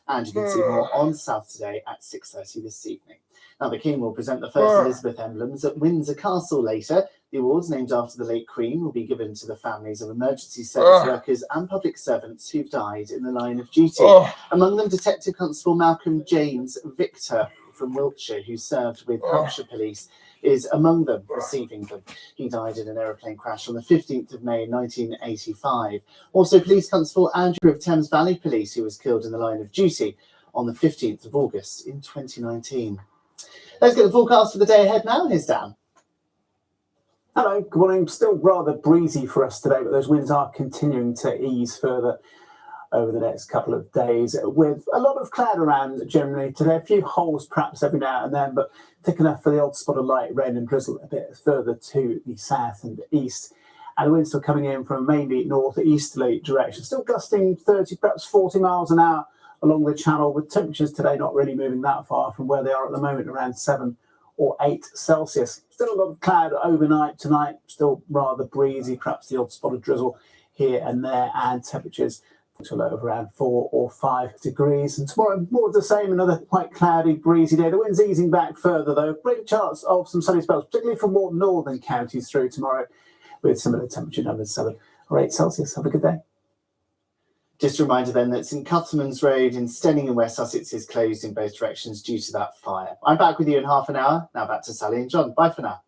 And you can see more on South Today at 6:30 this evening. Now, the King will present the first Elizabeth emblems at Windsor Castle later. The awards, named after the late Queen, will be given to the families of emergency service workers and public servants who've died in the line of duty. Among them, Detective Constable Malcolm James Victor from Wiltshire, who served with Hampshire Police, is among them receiving them. He died in an aeroplane crash on the 15th of May 1985. Also, Police Constable Andrew of Thames Valley Police, who was killed in the line of duty on the 15th of August in 2019. Let's get the forecast for the day ahead now. Here's Dan. Hello, good morning. Still rather breezy for us today, but those winds are continuing to ease further over the next couple of days, with a lot of cloud around generally today. A few holes perhaps every now and then, but thick enough for the odd spot of light rain and drizzle a bit further to the south and east. And the wind's still coming in from mainly northeasterly direction, still gusting 30, perhaps 40 miles an hour along the channel, with temperatures today not really moving that far from where they are at the moment, around 7 or 8 Celsius. Still a lot of cloud overnight tonight, still rather breezy, perhaps the odd spot of drizzle here and there, and temperatures to low of around 4 or 5 degrees. And tomorrow, more of the same, another quite cloudy, breezy day. The wind's easing back further, though. Great chance of some sunny spells, particularly for more northern counties through tomorrow, with similar temperature numbers, 7 or 8 Celsius. Have a good day. Just a reminder then that St Cuthman's Road in Stenning in West Sussex is closed in both directions due to that fire. I'm back with you in half an hour. Now back to Sally and John. Bye for now.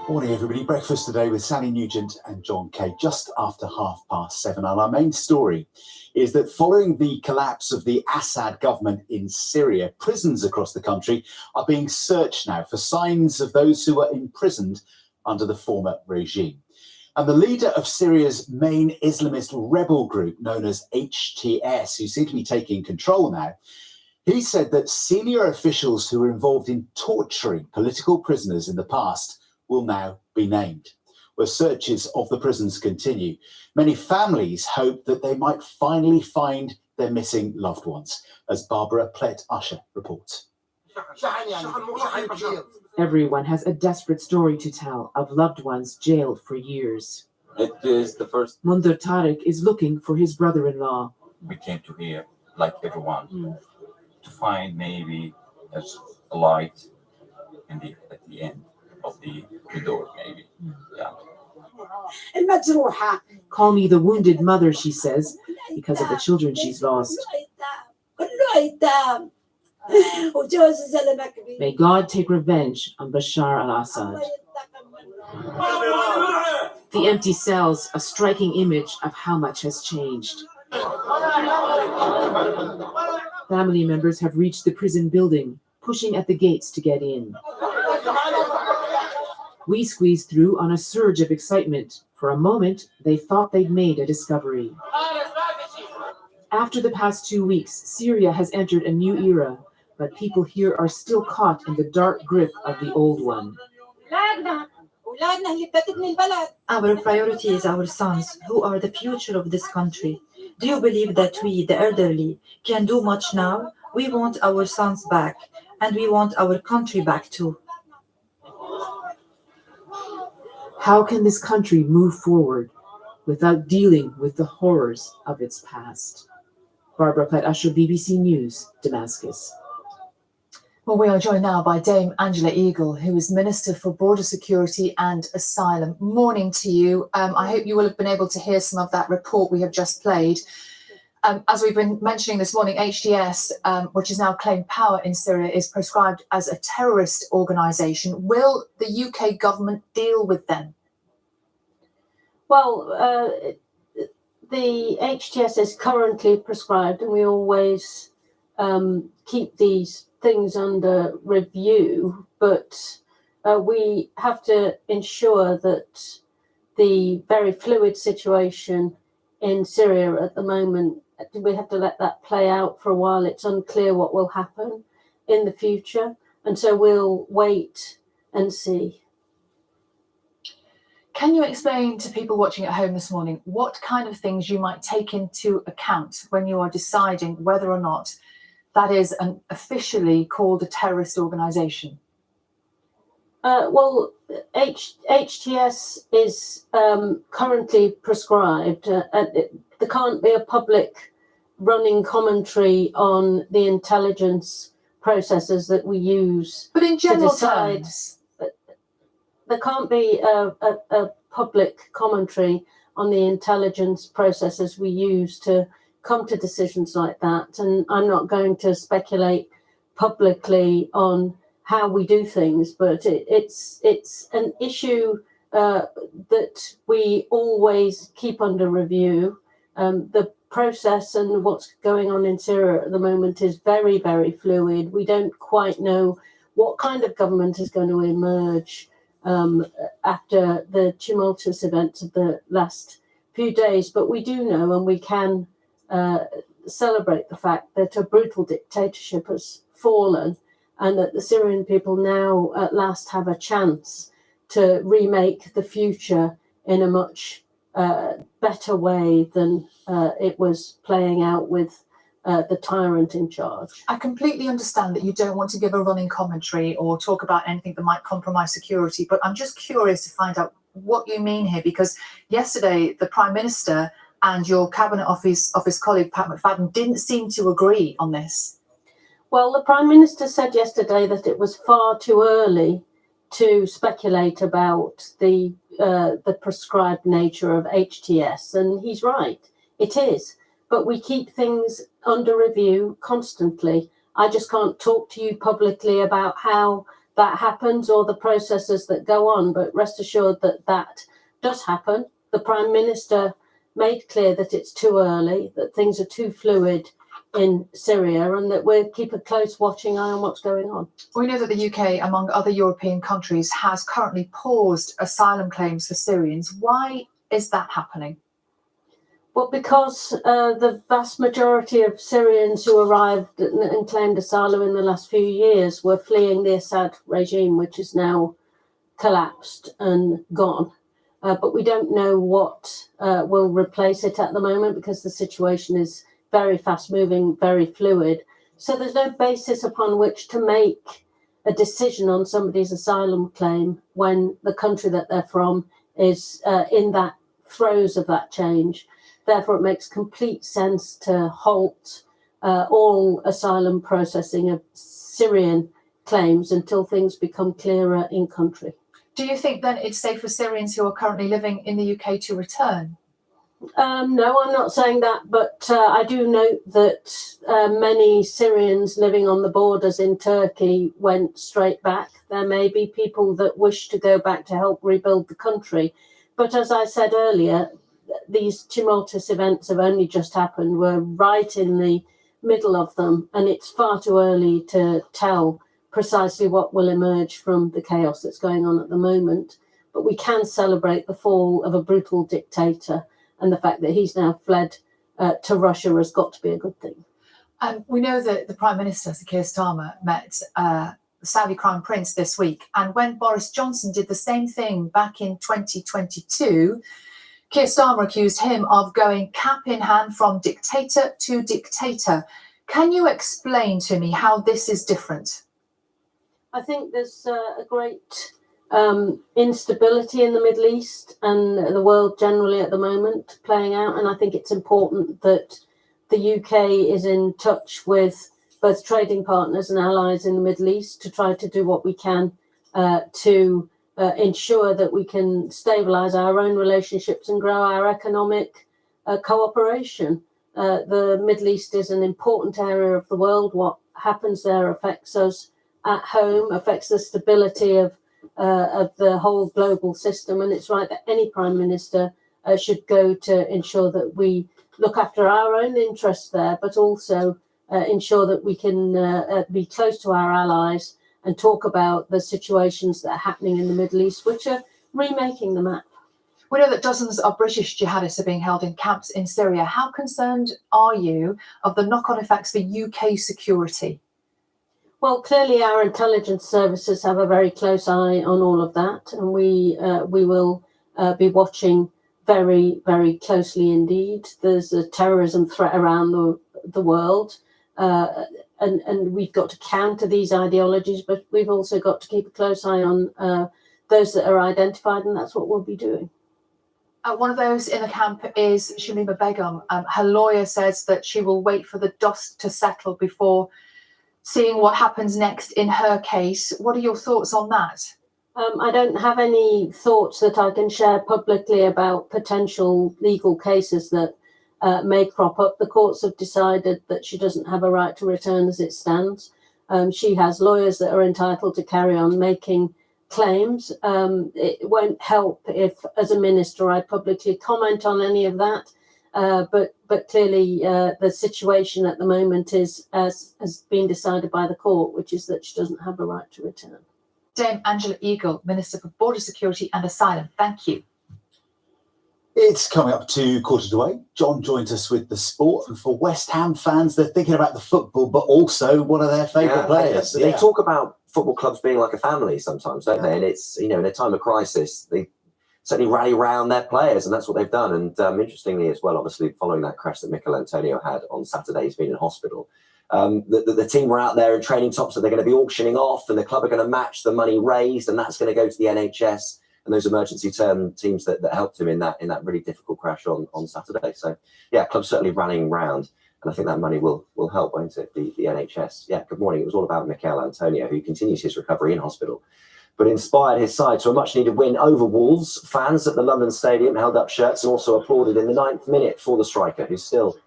Morning, everybody. Breakfast today with Sally Nugent and John Kay, just after 7:30. And our main story is that following the collapse of the Assad government in Syria, prisons across the country are being searched now for signs of those who were imprisoned under the former regime. And the leader of Syria's main Islamist rebel group, known as HTS, who seem to be taking control now, he said that senior officials who were involved in torturing political prisoners in the past will now be named. Where searches of the prisons continue, many families hope that they might finally find their missing loved ones, as Barbara Plett-Usher reports. Everyone has a desperate story to tell of loved ones jailed for years. It is the first. Mundir Tariq is looking for his brother-in-law. We came to here, like everyone, to find maybe a light at the end of the door, maybe. Yeah. Call me the wounded mother, she says, because of the children she's lost. May God take revenge on Bashar al-Assad. The empty cells, a striking image of how much has changed. Family members have reached the prison building, pushing at the gates to get in. We squeezed through on a surge of excitement. For a moment, they thought they'd made a discovery. After the past 2 weeks, Syria has entered a new era, but people here are still caught in the dark grip of the old one. Our priority is our sons, who are the future of this country. Do you believe that we, the elderly, can do much now? We want our sons back, and we want our country back too. How can this country move forward without dealing with the horrors of its past? Barbara Platt-Usher, BBC News, Damascus. Well, we are joined now by Dame Angela Eagle, who is Minister for Border Security and Asylum. Morning to you. I hope you will have been able to hear some of that report we have just played. As we've been mentioning this morning, HTS, which has now claimed power in Syria, is proscribed as a terrorist organisation. Will the UK government deal with them? Well, the HTS is currently prescribed, and we always keep these things under review, but we have to ensure that the very fluid situation in Syria at the moment, we have to let that play out for a while. It's unclear what will happen in the future, and so we'll wait and see. Can you explain to people watching at home this morning what kind of things you might take into account when you are deciding whether or not that is officially called a terrorist organisation? Well, HTS is currently prescribed. There can't be a public running commentary on the intelligence processes that we use. But in general decide, terms, there can't be a public commentary on the intelligence processes we use to come to decisions like that. And I'm not going to speculate publicly on how we do things, but it's an issue that we always keep under review. The process and what's going on in Syria at the moment is very, very fluid. We don't quite know what kind of government is going to emerge after the tumultuous events of the last few days, but we do know, and we can celebrate the fact that a brutal dictatorship has fallen, and that the Syrian people now at last have a chance to remake the future in a much better way than it was playing out with the tyrant in charge. I completely understand that you don't want to give a running commentary or talk about anything that might compromise security, but I'm just curious to find out what you mean here, because yesterday the Prime Minister and your Cabinet Office colleague Pat McFadden didn't seem to agree on this. Well, the Prime Minister said yesterday that it was far too early to speculate about the prescribed nature of HTS, and he's right, it is. But we keep things under review constantly. I just can't talk to you publicly about how that happens or the processes that go on, but rest assured that that does happen. The Prime Minister made clear that it's too early, that things are too fluid in Syria, and that we'll keep a close watching eye on what's going on. We know that the UK, among other European countries, has currently paused asylum claims for Syrians. Why is that happening? Well, because the vast majority of Syrians who arrived and claimed asylum in the last few years were fleeing the Assad regime, which is now collapsed and gone. But we don't know what will replace it at the moment, because the situation is very fast moving, very fluid. So there's no basis upon which to make a decision on somebody's asylum claim when the country that they're from is in that throes of that change. Therefore, it makes complete sense to halt all asylum processing of Syrian claims until things become clearer in country. Do you think then it's safe for Syrians who are currently living in the UK to return? No, I'm not saying that, but I do note that many Syrians living on the borders in Turkey went straight back. There may be people that wish to go back to help rebuild the country. But as I said earlier, these tumultuous events have only just happened. We're right in the middle of them, and it's far too early to tell precisely what will emerge from the chaos that's going on at the moment. But we can celebrate the fall of a brutal dictator, and the fact that he's now fled to Russia has got to be a good thing. We know that the Prime Minister, Sir Keir Starmer, met the Saudi Crown Prince this week. And when Boris Johnson did the same thing back in 2022, Keir Starmer accused him of going cap in hand from dictator to dictator. Can you explain to me how this is different? I think there's a great instability in the Middle East and the world generally at the moment playing out. And I think it's important that the UK is in touch with both trading partners and allies in the Middle East to try to do what we can to ensure that we can stabilise our own relationships and grow our economic cooperation. The Middle East is an important area of the world. What happens there affects us at home, affects the stability of the whole global system. And it's right that any Prime Minister should go to ensure that we look after our own interests there, but also ensure that we can be close to our allies and talk about the situations that are happening in the Middle East, which are remaking the map. We know that dozens of British jihadists are being held in camps in Syria. How concerned are you of the knock-on effects for UK security? Well, clearly our intelligence services have a very close eye on all of that, and we will be watching very, very closely indeed. There's a terrorism threat around the world, and we've got to counter these ideologies, but we've also got to keep a close eye on those that are identified, and that's what we'll be doing. One of those in the camp is Shamima Begum. Her lawyer says that she will wait for the dust to settle before seeing what happens next in her case. What are your thoughts on that? I don't have any thoughts that I can share publicly about potential legal cases that may crop up. The courts have decided that she doesn't have a right to return as it stands. She has lawyers that are entitled to carry on making claims. It won't help if, as a minister, I publicly comment on any of that. But clearly, the situation at the moment has been decided by the court, which is that she doesn't have a right to return. Dame Angela Eagle, Minister for Border Security and Asylum. Thank you. It's coming up to 8:45. John joins us with the sport, and for West Ham fans, they're thinking about the football, but also one of their favourite players. They talk about football clubs being like a family sometimes, don't they? And it's, in a time of crisis, they certainly rally around their players, and that's what they've done. And interestingly as well, obviously following that crash that Mikel Antonio had on Saturday, he's been in hospital. The team were out there in training tops that they're going to be auctioning off, and the club are going to match the money raised, and that's going to go to the NHS and those emergency teams that helped him in that really difficult crash on Saturday. So yeah, club's certainly rallying round, and I think that money will help, won't it? The NHS. Yeah, good morning. It was all about Mikel Antonio, who continues his recovery in hospital, but inspired his side to a much-needed win over Wolves. Fans at the London Stadium held up shirts and also applauded in the 9th minute for the striker, who's still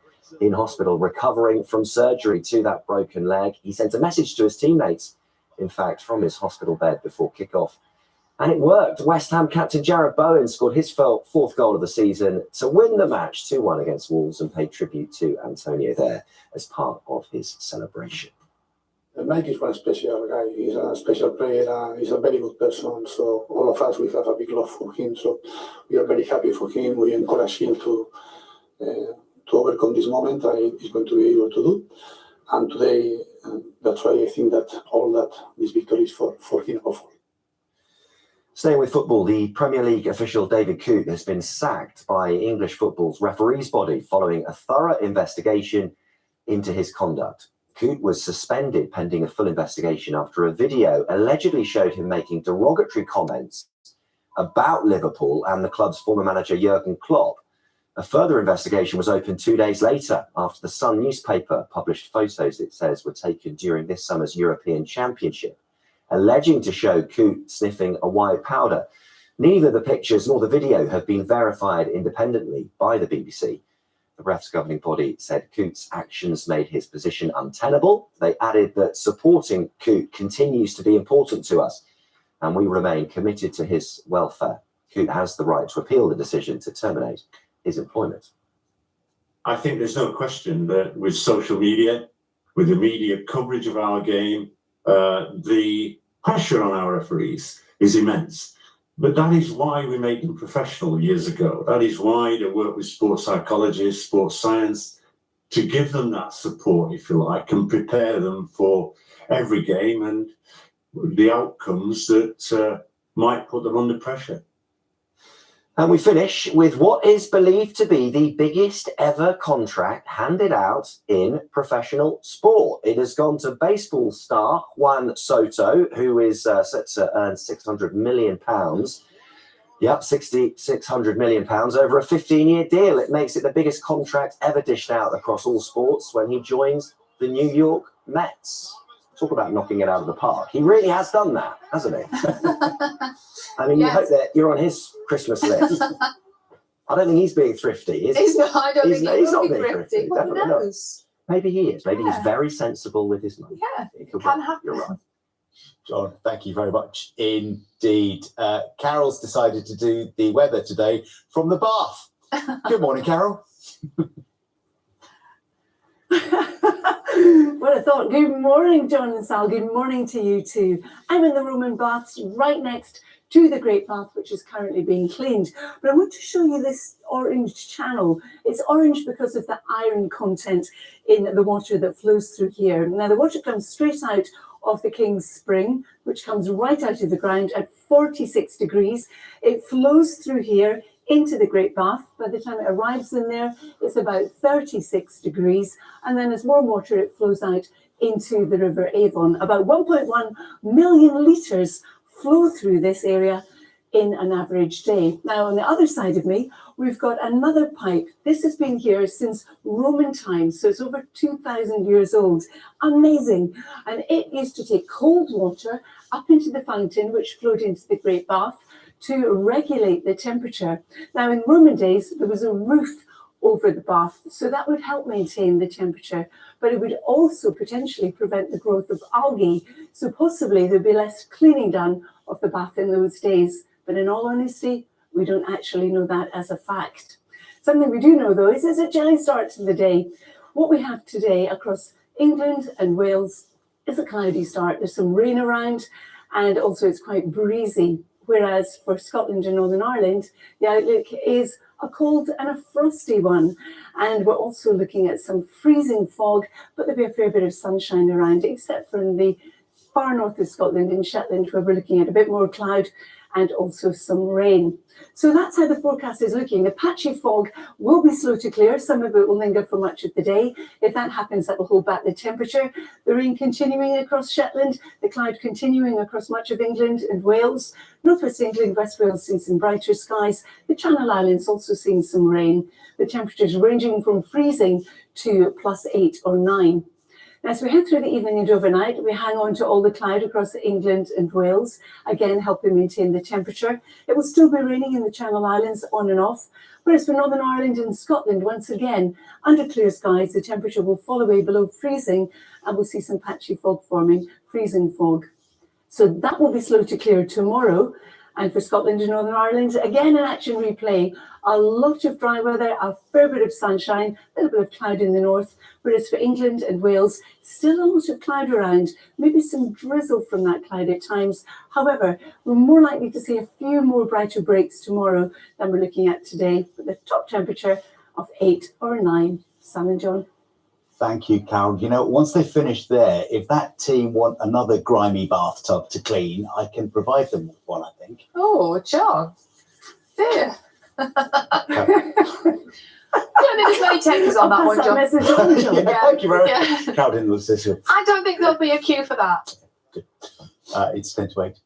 in hospital, recovering from surgery to that broken leg. He sent a message to his teammates, in fact, from his hospital bed before kickoff. And it worked. West Ham captain Jarrod Bowen scored his 4th goal of the season to win the match 2-1 against Wolves, and paid tribute to Antonio there as part of his celebration. Mike is one special guy. He's a special player and he's a very good person. So all of us, we have a big love for him. So we are very happy for him. We encourage him to overcome this moment, and he's going to be able to do. And today, that's why I think that all that this victory is for him, hopefully. Staying with football, the Premier League official David Coote has been sacked by English football's referees body following a thorough investigation into his conduct. Coote was suspended pending a full investigation after a video allegedly showed him making derogatory comments about Liverpool and the club's former manager Jurgen Klopp. A further investigation was opened 2 days later after the Sun newspaper published photos, it says, were taken during this summer's European Championship, alleging to show Coote sniffing a white powder. Neither the pictures nor the video have been verified independently by the BBC. The ref's governing body said Coote's actions made his position untenable. They added that supporting Coote continues to be important to us, and we remain committed to his welfare. Coote has the right to appeal the decision to terminate his employment. I think there's no question that with social media, with the media coverage of our game, the pressure on our referees is immense. But that is why we made them professional years ago. That is why they work with sports psychologists, sports science, to give them that support, if you like, and prepare them for every game and the outcomes that might put them under pressure. And we finish with what is believed to be the biggest ever contract handed out in professional sport. It has gone to baseball star Juan Soto, who is set to earn £600 million. Yep, £600 million over a 15-year deal. It makes it the biggest contract ever dished out across all sports when he joins the New York Mets. Talk about knocking it out of the park. He really has done that, hasn't he? I mean, you hope that you're on his Christmas list. I don't think he's being thrifty, is he? He's not, I don't think he's he will not be being thrifty. Well, who definitely not. knows? Maybe he is. Maybe Yeah. he's very sensible with his money. Yeah, It could can be. happen. You're right. John, thank you very much indeed. Carol's decided to do the weather today from the bath. Good morning, Carol. Well, I thought, good morning, John and Sal. Good morning to you too. I'm in the Roman baths right next to the Great Bath, which is currently being cleaned. But I want to show you this orange channel. It's orange because of the iron content in the water that flows through here. Now, the water comes straight out of the King's Spring, which comes right out of the ground at 46 degrees. It flows through here into the Great Bath. By the time it arrives in there, it's about 36 degrees. And then as more water, it flows out into the River Avon. About 1.1 million litres flow through this area in an average day. Now, on the other side of me, we've got another pipe. This has been here since Roman times, so it's over 2,000 years old. Amazing. And it used to take cold water up into the fountain, which flowed into the Great Bath, to regulate the temperature. Now, in Roman days, there was a roof over the bath, so that would help maintain the temperature, but it would also potentially prevent the growth of algae, so possibly there'd be less cleaning done of the bath in those days. But in all honesty, we don't actually know that as a fact. Something we do know, though, is it's a chilly start to the day. What we have today across England and Wales is a cloudy start. There's some rain around, and also it's quite breezy. Whereas for Scotland and Northern Ireland, the outlook is a cold and a frosty one. And we're also looking at some freezing fog, but there'll be a fair bit of sunshine around, except for in the far north of Scotland, in Shetland, where we're looking at a bit more cloud and also some rain. So that's how the forecast is looking. The patchy fog will be slow to clear. Some of it will linger for much of the day. If that happens, that will hold back the temperature. The rain continuing across Shetland, the cloud continuing across much of England and Wales. Northwest England, West Wales seeing some brighter skies. The Channel Islands also seeing some rain. The temperatures ranging from freezing to +8 or 9. As we head through the evening and overnight, we hang on to all the cloud across England and Wales, again helping maintain the temperature. It will still be raining in the Channel Islands on and off, whereas for Northern Ireland and Scotland, once again, under clear skies, the temperature will fall away below freezing and we'll see some patchy fog forming, freezing fog. So that will be slow to clear tomorrow. And for Scotland and Northern Ireland, again, an action replay. A lot of dry weather, a fair bit of sunshine, a little bit of cloud in the north. Whereas for England and Wales, still a lot of cloud around, maybe some drizzle from that cloud at times. However, we're more likely to see a few more brighter breaks tomorrow than we're looking at today, with a top temperature of 8 or 9. Sam and John. Thank you, Carol. You know, once they finish there, if that team want another grimy bathtub to clean, I can provide them with one, I think. Oh, John. Dear. Don't need as many takers on that one, John. Yeah, thank you very much. Carol didn't listen. I don't think there'll be a queue for that. It's 10 to 8.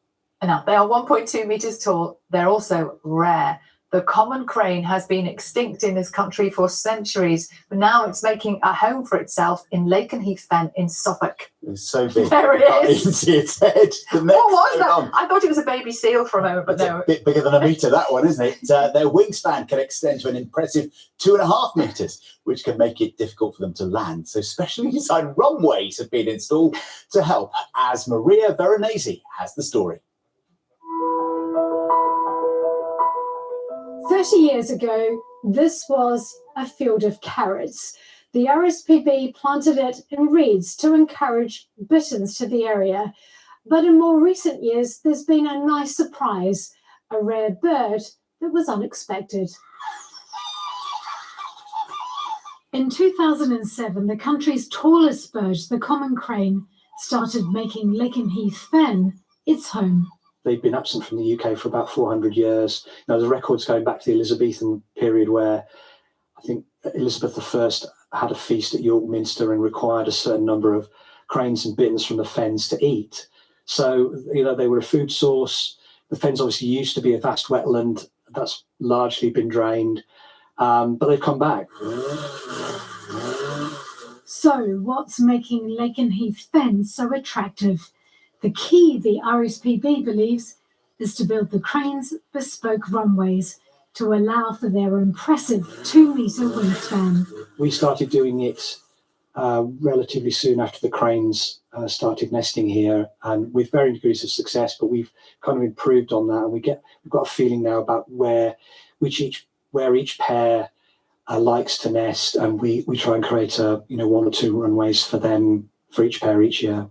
Now, they are 1.2 metres tall. They're also rare. The common crane has been extinct in this country for centuries, but now it's making a home for itself in Lakenheath Fen in Suffolk. It's so big. There it You can't is. even see its head. The neck's What was so that? long. I thought it was a baby seal for a moment, but It's no. a bit bigger than a metre, that one, isn't it? Their wingspan can extend to an impressive 2.5 metres, which can make it difficult for them to land. So specially designed runways have been installed to help, as Maria Veronese has the story. 30 years ago, this was a field of carrots. The RSPB planted it in reeds to encourage bitterns to the area. But in more recent years, there's been a nice surprise, a rare bird that was unexpected. In 2007, the country's tallest bird, the common crane, started making Lakenheath Fen its home. They've been absent from the UK for about 400 years. Now, there's records going back to the Elizabethan period where I think Elizabeth I had a feast at York Minster and required a certain number of cranes and bitterns from the fens to eat. So, they were a food source. The fens obviously used to be a vast wetland. That's largely been drained, but they've come back. So, what's making Lakenheath Fen so attractive? The key, the RSPB believes, is to build the cranes bespoke runways to allow for their impressive 2-metre wingspan. We started doing it relatively soon after the cranes started nesting here, and with varying degrees of success, but we've kind of improved on that, and we've got a feeling now about where each pair likes to nest, and we try and create 1 or 2 runways for them for each pair each year.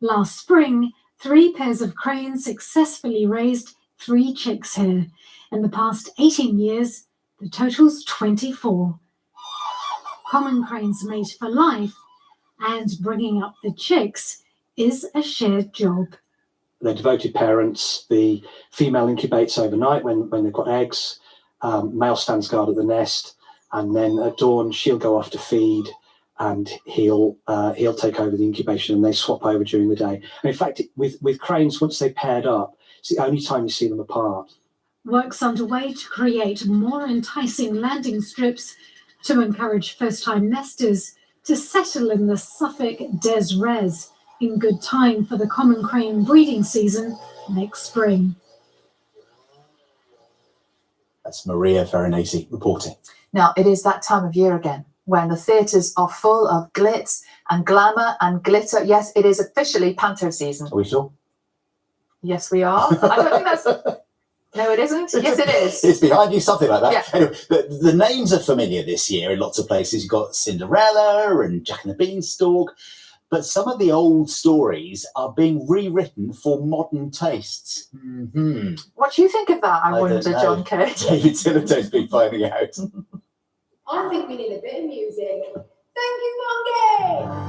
Last spring, 3 pairs of cranes successfully raised 3 chicks here. In the past 18 years, the total's 24. Common cranes mate for life, and bringing up the chicks is a shared job. They're devoted parents. The female incubates overnight when they've got eggs. Male stands guard at the nest, and then at dawn she'll go off to feed, and he'll take over the incubation, and they swap over during the day. And in fact, with cranes, once they paired up, it's the only time you see them apart. Work's underway to create more enticing landing strips to encourage first-time nesters to settle in the Suffolk Des Res in good time for the common crane breeding season next spring. That's Maria Veronese reporting. Now, it is that time of year again when the theatres are full of glitz and glamour and glitter. Yes, it is officially panto season. Are we sure? Yes, we are. I don't think that's... No, it isn't. Yes, it is. It's behind you, something like that. Yeah. Anyway, the names are familiar this year in lots of places. You've got Cinderella and Jack and the Beanstalk, but some of the old stories are being rewritten for modern tastes. Mm-hmm. What do you think of that, I wonder, don't know. John Kay? David Tillito's been finding out. I think we need a bit of music. Thank you, Monkey!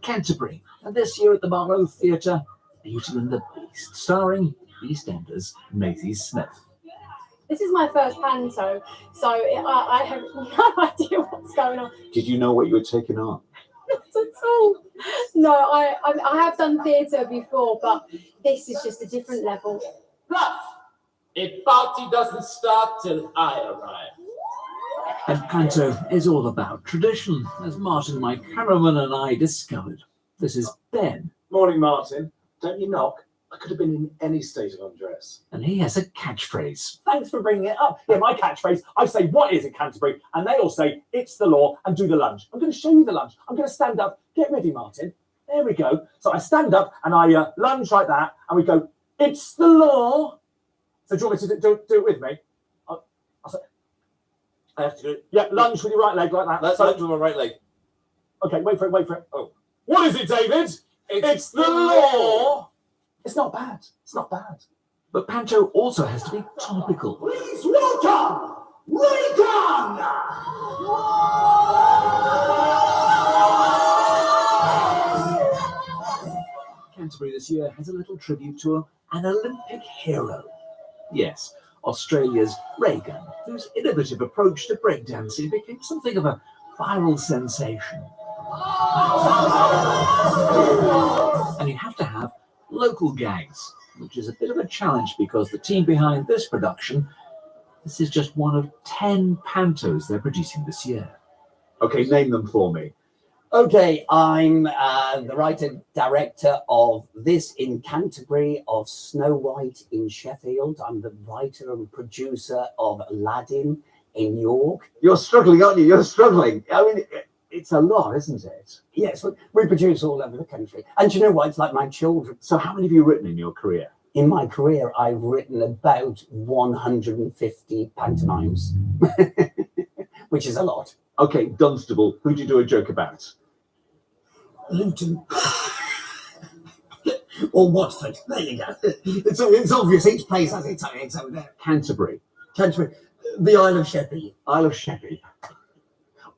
Canterbury, and this year at the Marlow Theatre, Beauty and the Beast, starring EastEnders Maisie Smith. This is my first panto, so I have no idea what's going on. Did you know what you were taking on? Not at all. No, I have done theatre before, but this is just a different level. Plus, a party doesn't start till I arrive. And panto is all about tradition, as Martin, my cameraman, and I discovered. This is Ben. Morning, Martin. Don't you knock? I could have been in any state of undress. And he has a catchphrase. Thanks for bringing it up. Yeah, my catchphrase, I say, what is it, Canterbury? And they all say, it's the law, and do the lunge. I'm going to show you the lunge. I'm going to stand up. Get ready, Martin. There we go. So I stand up, and I lunge like that, and we go, it's the law. So do you want me to do it with me? I'll say, I have to do it. yeah, lunge with your right leg like that. Let's lunge with my right leg. Okay, wait for it. Oh. What is it, David? It's the law. It's not bad. It's not bad. But panto also has to be topical. Please welcome Regan! Canterbury this year has a little tribute to an Olympic hero. Yes, Australia's Regan, whose innovative approach to breakdancing became something of a viral sensation. And you have to have local gags, which is a bit of a challenge because the team behind this production, this is just one of 10 pantos they're producing this year. Okay, name them for me. Okay, I'm the writer-director of This in Canterbury, of Snow White in Sheffield. I'm the writer and producer of Aladdin in York. You're struggling, aren't you? You're struggling. I mean, it's a lot, isn't it? Yes, we produce all over the country. And you know what? It's like my children. So how many have you written in your career? In my career, I've written about 150 pantomimes, which is a lot. Okay, Dunstable, who do you do a joke about? Luton. Or Watford. There you go. It's obvious. Each place has its own there. Canterbury. Canterbury. The Isle of Sheppey. Isle of Sheppey.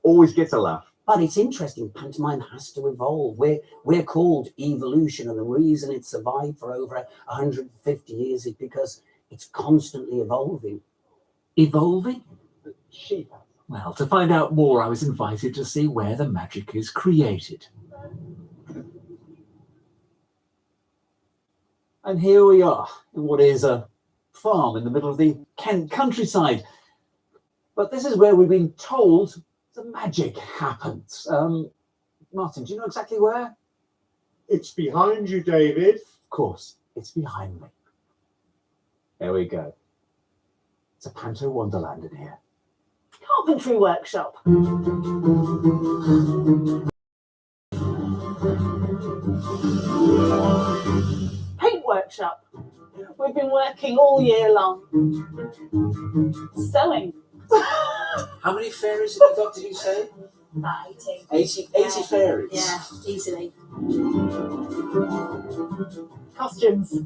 Always gets a laugh. But it's interesting. Pantomime has to evolve. We're called evolution, and the reason it's survived for over 150 years is because it's constantly evolving. Evolving? Sheep. Well, to find out more, I was invited to see where the magic is created. And here we are, in what is a farm in the middle of the Kent countryside. But this is where we've been told the magic happens. Martin, do you know exactly where? It's behind you, David. Of course, it's behind me. There we go. It's a panto wonderland in here. Carpentry workshop. Paint workshop. We've been working all year long. Selling. How many fairies have you got, did you say? About 80 fairies? Yeah, easily. Costumes.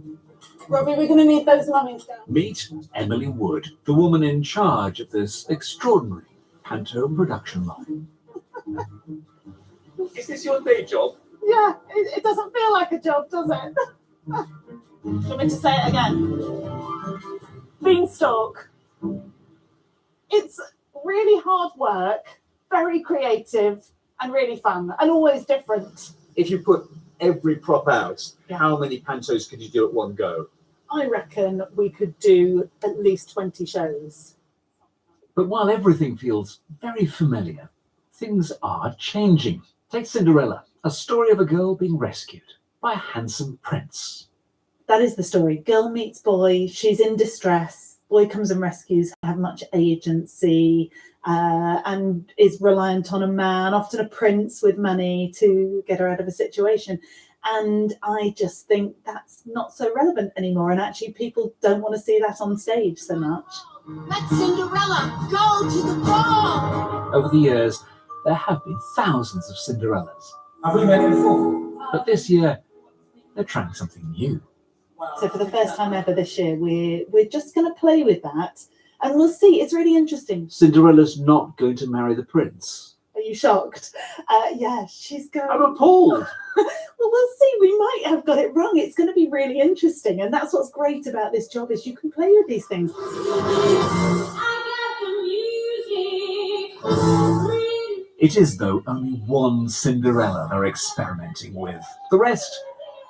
Robbie, we're going to need those mummies down. Meet Emily Wood, the woman in charge of this extraordinary panto production line. Is this your day job? Yeah, it doesn't feel like a job, does it? Do you want me to say it again? Beanstalk. It's really hard work, very creative, and really fun, and always different. If you put every prop out, how many pantos could you do at one go? I reckon we could do at least 20 shows. But while everything feels very familiar, things are changing. Take Cinderella, a story of a girl being rescued by a handsome prince. That is the story. Girl meets boy, she's in distress. Boy comes and rescues her, have much agency, and is reliant on a man, often a prince with money, to get her out of a situation. And I just think that's not so relevant anymore. And actually, people don't want to see that on stage so much. Let Cinderella go to the ball! Over the years, there have been thousands of Cinderellas. Have we met before? But this year, they're trying something new. So for the first time ever this year, we're just going to play with that. And we'll see. It's really interesting. Cinderella's not going to marry the prince. Are you shocked? Yeah, she's going... I'm appalled. Well, we'll see. We might have got it wrong. It's going to be really interesting. And that's what's great about this job is you can play with these things. It is, though, only one Cinderella they're experimenting with. The rest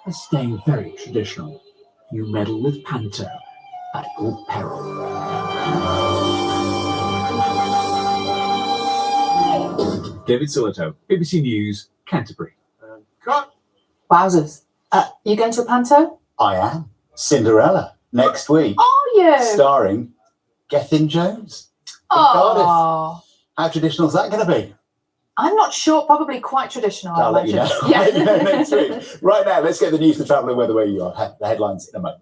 are staying very traditional. You meddle with panto at your peril. David Silito, BBC News, Canterbury. Cut. Wowzers. You going to a panto? I am. Cinderella, next week. Are you? Starring Gethin Jones. in Cardiff. How traditional is that going to be? I'm not sure. Probably quite traditional. I'll let you know. Yeah. I'll let you know next week. Right now, let's get the news, the travel, and weather where you are. The headlines in a moment.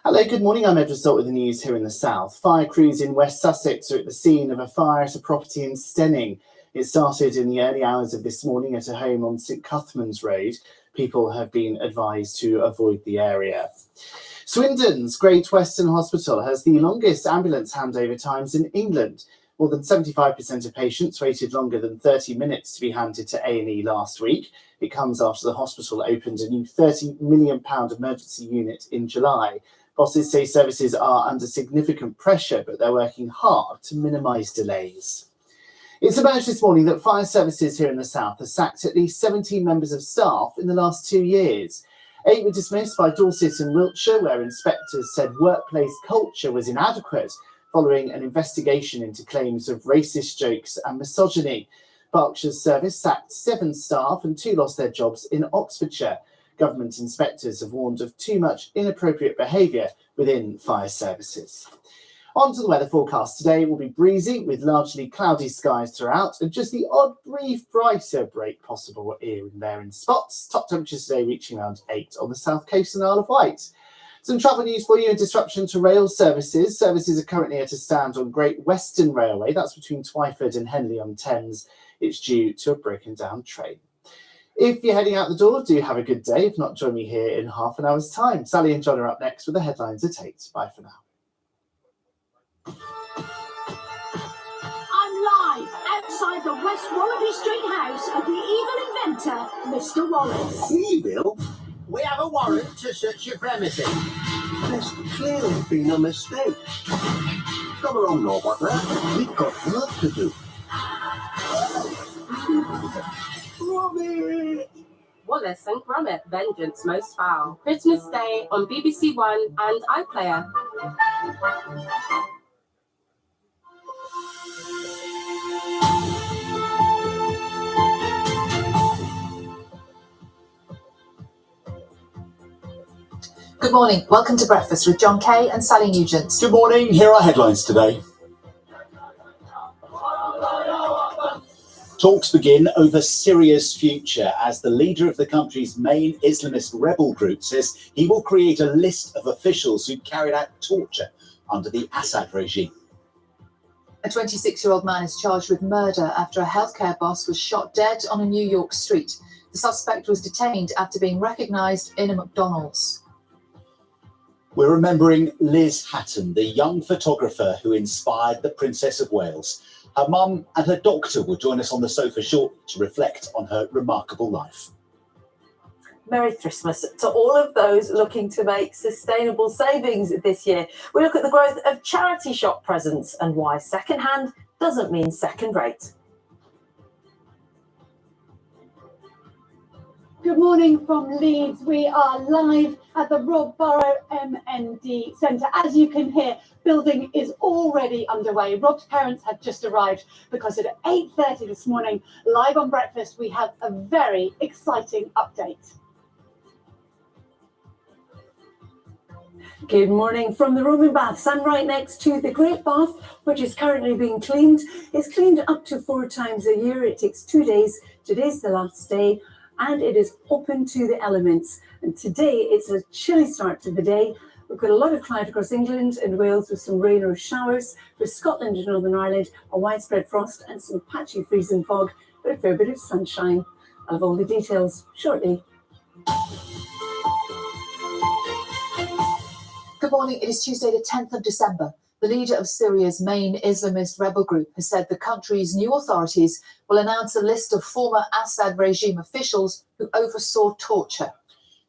Hello, good morning. I'm Edward Salt with the news here in the south. Fire crews in West Sussex are at the scene of a fire at a property in Stenning. It started in the early hours of this morning at a home on St Cuthman's Road. People have been advised to avoid the area. Swindon's Great Western Hospital has the longest ambulance handover times in England. More than 75% of patients waited longer than 30 minutes to be handed to A&E last week. It comes after the hospital opened a new £30 million emergency unit in July. Bosses say services are under significant pressure, but they're working hard to minimise delays. It's emerged this morning that fire services here in the south have sacked at least 17 members of staff in the last 2 years. 8 were dismissed by Dorset and Wiltshire, where inspectors said workplace culture was inadequate following an investigation into claims of racist jokes and misogyny. Berkshire's service sacked 7 staff and 2 lost their jobs in Oxfordshire. Government inspectors have warned of too much inappropriate behaviour within fire services. On to the weather forecast. Today will be breezy with largely cloudy skies throughout and just the odd brief brighter break possible here and there in spots. Top temperatures today reaching around 8 on the south coast and Isle of Wight. Some travel news for you. Disruption to rail services. Services are currently at a stand on Great Western Railway. That's between Twyford and Henley-on-Thames. It's due to a broken down train. If you're heading out the door, do have a good day. If not, join me here in half an hour's time. Sally and John are up next with the headlines at 8. Bye for now. I'm live outside the West Wallaby Street house of the evil inventor, Mr. Wallace. Evil? We have a warrant to search your premises. There's clearly been a mistake. Come along, Lord Butler. We've got work to do. Robert! Wallace and Gromit, Vengeance Most Foul. Christmas Day on BBC One and iPlayer. Good morning. Welcome to Breakfast with John Kay and Sally Nugent. Good morning. Here are headlines today. Talks begin over Syria's future as the leader of the country's main Islamist rebel group says he will create a list of officials who carried out torture under the Assad regime. A 26-year-old man is charged with murder after a healthcare boss was shot dead on a New York street. The suspect was detained after being recognised in a McDonald's. We're remembering Liz Hatton, the young photographer who inspired the Princess of Wales. Her mum and her doctor will join us on the sofa shortly to reflect on her remarkable life. Merry Christmas to all of those looking to make sustainable savings this year. We look at the growth of charity shop presence and why second-hand doesn't mean second-rate. Good morning from Leeds. We are live at the Rob Burrow MND Centre. As you can hear, building is already underway. Rob's parents have just arrived because at 8:30 this morning, live on Breakfast, we have a very exciting update. Good morning from the Roman Baths. I'm right next to the Great Bath, which is currently being cleaned. It's cleaned up to 4 times a year. It takes 2 days. Today's the last day, and it is open to the elements. And today it's a chilly start to the day. We've got a lot of cloud across England and Wales with some rain or showers. For Scotland and Northern Ireland, a widespread frost and some patchy freezing fog, but a fair bit of sunshine. I'll have all the details shortly. Good morning. It is Tuesday, the 10th of December. The leader of Syria's main Islamist rebel group has said the country's new authorities will announce a list of former Assad regime officials who oversaw torture.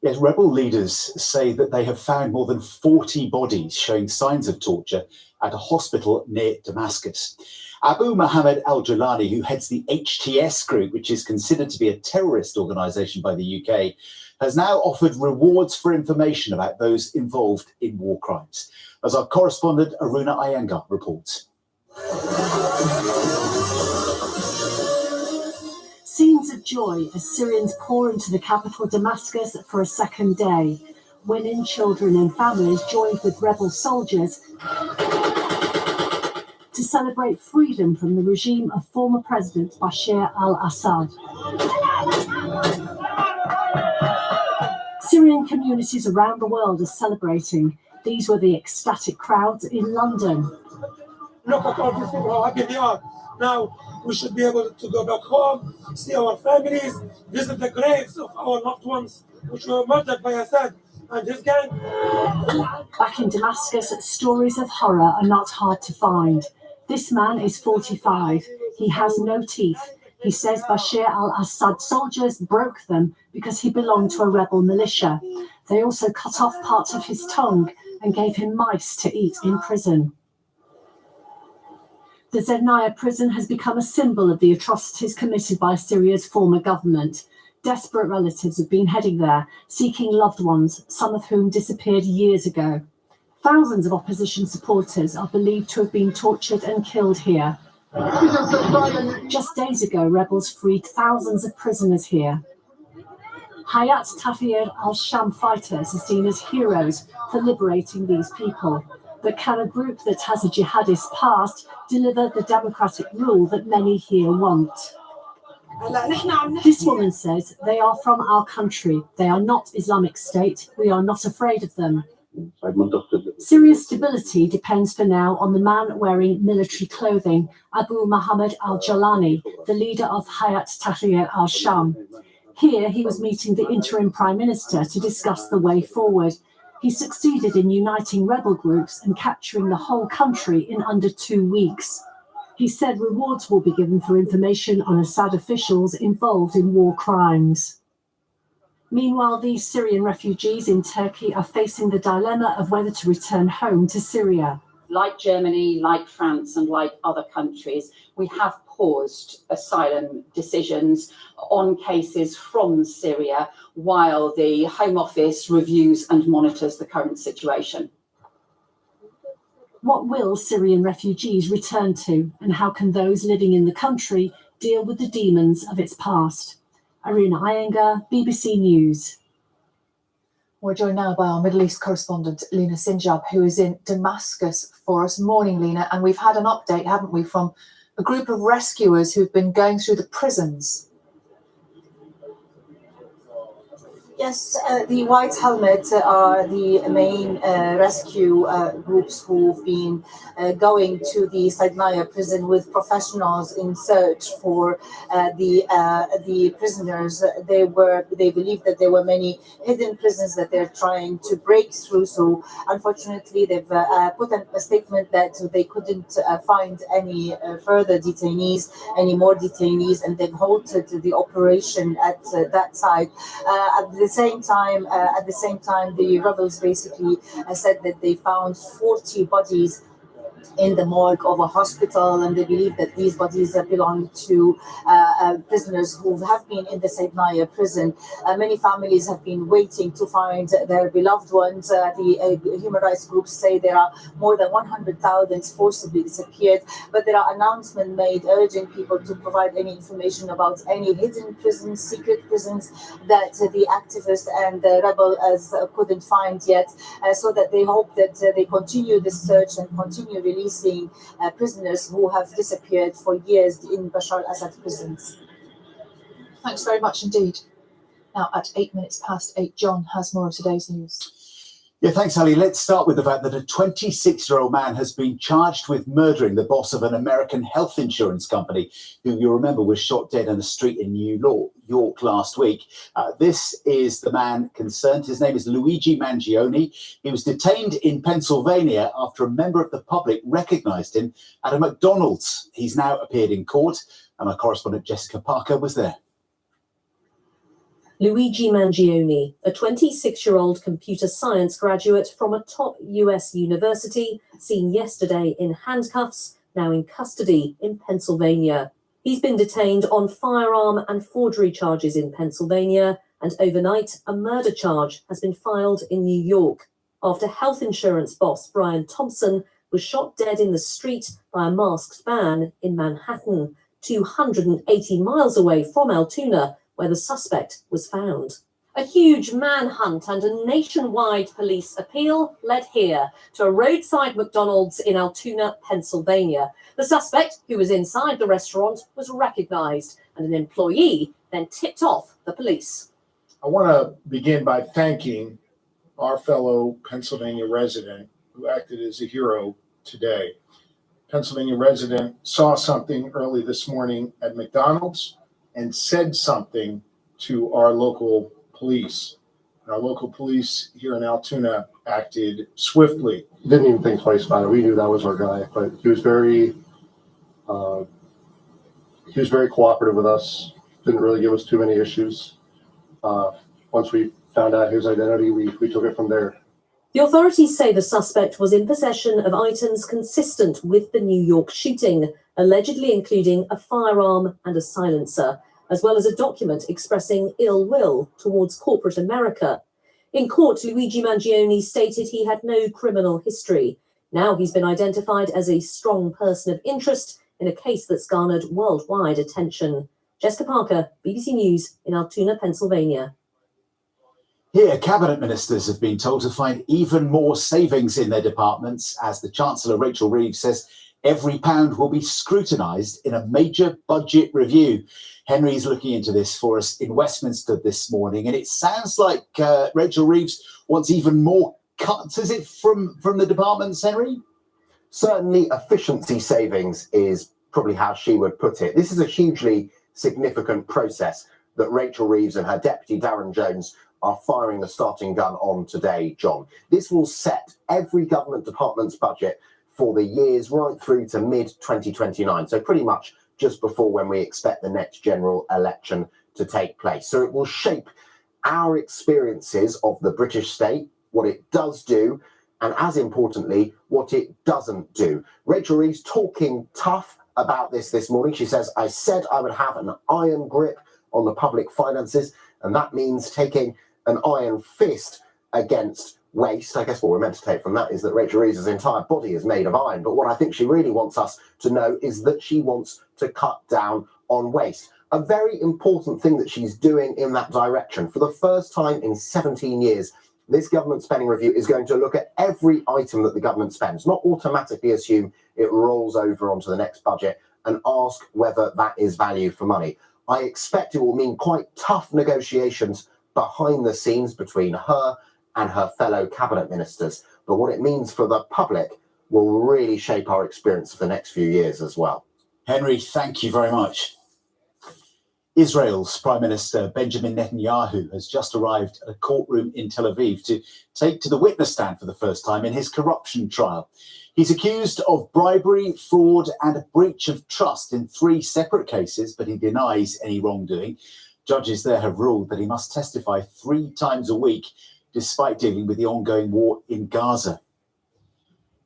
Yes, rebel leaders say that they have found more than 40 bodies showing signs of torture at a hospital near Damascus. Abu Mohammed al-Julani, who heads the HTS group, which is considered to be a terrorist organisation by the UK, has now offered rewards for information about those involved in war crimes. As our correspondent Aruna Iyengar reports. Scenes of joy as Syrians pour into the capital Damascus for a second day. Women, children and families joined with rebel soldiers to celebrate freedom from the regime of former President Bashar al-Assad. Syrian communities around the world are celebrating. These were the ecstatic crowds in London. Look at all these people, how happy they are. Now we should be able to go back home, see our families, visit the graves of our loved ones which were murdered by Assad and his gang. Back in Damascus, stories of horror are not hard to find. This man is 45. He has no teeth. He says Bashar al-Assad soldiers broke them because he belonged to a rebel militia. They also cut off part of his tongue and gave him mice to eat in prison. The Zednaya prison has become a symbol of the atrocities committed by Syria's former government. Desperate relatives have been heading there, seeking loved ones, some of whom disappeared years ago. Thousands of opposition supporters are believed to have been tortured and killed here. Just days ago, rebels freed thousands of prisoners here. Hayat Tahrir al-Sham fighters are seen as heroes for liberating these people. But can a group that has a jihadist past deliver the democratic rule that many here want? This woman says they are from our country. They are not Islamic State. We are not afraid of them. Syria's stability depends for now on the man wearing military clothing, Abu Muhammad al-Jalani, the leader of Hayat Tahrir al-Sham. Here he was meeting the interim prime minister to discuss the way forward. He succeeded in uniting rebel groups and capturing the whole country in under 2 weeks. He said rewards will be given for information on Assad officials involved in war crimes. Meanwhile, these Syrian refugees in Turkey are facing the dilemma of whether to return home to Syria. Like Germany, like France, and like other countries, we have paused asylum decisions on cases from Syria while the Home Office reviews and monitors the current situation. What will Syrian refugees return to, and how can those living in the country deal with the demons of its past? Aruna Iyengar, BBC News. We're joined now by our Middle East correspondent, Lena Sinjab, who is in Damascus for us. Morning, Lena. And we've had an update, haven't we, from a group of rescuers who've been going through the prisons. Yes, the White Helmet are the main rescue groups who've been going to the Zednaya prison with professionals in search for the prisoners. They believe that there were many hidden prisons that they're trying to break through. So unfortunately, they've put a statement that they couldn't find any further detainees, any more detainees, and they've halted the operation at that side. At the same time, the rebels basically said that they found 40 bodies in the morgue of a hospital, and they believe that these bodies belong to prisoners who have been in the Zednaya prison. Many families have been waiting to find their beloved ones. The human rights groups say there are more than 100,000 forcibly disappeared, but there are announcements made urging people to provide any information about any hidden prisons, secret prisons that the activists and the rebels couldn't find yet, so that they hope that they continue this search and continue releasing prisoners who have disappeared for years in Bashar al-Assad prisons. Thanks very much indeed. Now, at 8:08, John has more of today's news. Yeah, thanks, Ali. Let's start with the fact that a 26-year-old man has been charged with murdering the boss of an American health insurance company, who you'll remember was shot dead on a street in New York last week. This is the man concerned. His name is Luigi Mangione. He was detained in Pennsylvania after a member of the public recognized him at a McDonald's. He's now appeared in court, and our correspondent Jessica Parker was there. Luigi Mangione, a 26-year-old computer science graduate from a top US university, seen yesterday in handcuffs, now in custody in Pennsylvania. He's been detained on firearm and forgery charges in Pennsylvania, and overnight a murder charge has been filed in New York after health insurance boss Brian Thompson was shot dead in the street by a masked man in Manhattan, 280 miles away from Altoona, where the suspect was found. A huge manhunt and a nationwide police appeal led here to a roadside McDonald's in Altoona, Pennsylvania. The suspect, who was inside the restaurant, was recognized, and an employee then tipped off the police. I want to begin by thanking our fellow Pennsylvania resident who acted as a hero today. Pennsylvania resident saw something early this morning at McDonald's and said something to our local police. And our local police here in Altoona acted swiftly. Didn't even think twice about it. We knew that was our guy, but he was very cooperative with us. Didn't really give us too many issues. Once we found out his identity, we took it from there. The authorities say the suspect was in possession of items consistent with the New York shooting, allegedly including a firearm and a silencer, as well as a document expressing ill will towards corporate America. In court, Luigi Mangione stated he had no criminal history. Now he's been identified as a strong person of interest in a case that's garnered worldwide attention. Jessica Parker, BBC News in Altoona, Pennsylvania. Here, cabinet ministers have been told to find even more savings in their departments as the Chancellor, Rachel Reeves, says every pound will be scrutinised in a major budget review. Henry's looking into this for us in Westminster this morning, and it sounds like Rachel Reeves wants even more cuts. Is it from the departments, Henry? Certainly, efficiency savings is probably how she would put it. This is a hugely significant process that Rachel Reeves and her deputy Darren Jones are firing the starting gun on today, John. This will set every government department's budget for the years right through to mid-2029, so pretty much just before when we expect the next general election to take place. So it will shape our experiences of the British state, what it does do, and as importantly, what it doesn't do. Rachel Reeves talking tough about this morning. She says, I said I would have an iron grip on the public finances, and that means taking an iron fist against waste. I guess what we're meant to take from that is that Rachel Reeves' entire body is made of iron. But what I think she really wants us to know is that she wants to cut down on waste. A very important thing that she's doing in that direction. For the first time in 17 years, this government spending review is going to look at every item that the government spends, not automatically assume it rolls over onto the next budget, and ask whether that is value for money. I expect it will mean quite tough negotiations behind the scenes between her and her fellow cabinet ministers. But what it means for the public will really shape our experience for the next few years as well. Henry, thank you very much. Israel's Prime Minister Benjamin Netanyahu has just arrived at a courtroom in Tel Aviv to take to the witness stand for the first time in his corruption trial. He's accused of bribery, fraud, and a breach of trust in 3 separate cases, but he denies any wrongdoing. Judges there have ruled that he must testify 3 times a week, despite dealing with the ongoing war in Gaza.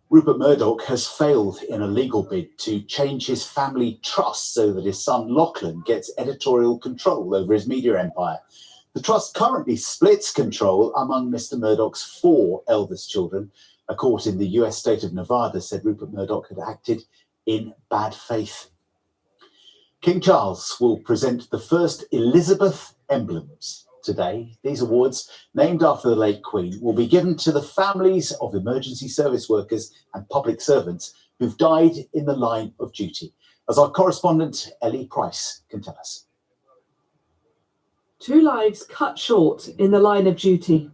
Rupert Murdoch has failed in a legal bid to change his family trust so that his son Lachlan gets editorial control over his media empire. The trust currently splits control among Mr. Murdoch's 4 eldest children. A court in the US state of Nevada said Rupert Murdoch had acted in bad faith. King Charles will present the first Elizabeth emblems today. These awards, named after the late Queen, will be given to the families of emergency service workers and public servants who've died in the line of duty, as our correspondent Ellie Price can tell us. 2 lives cut short in the line of duty.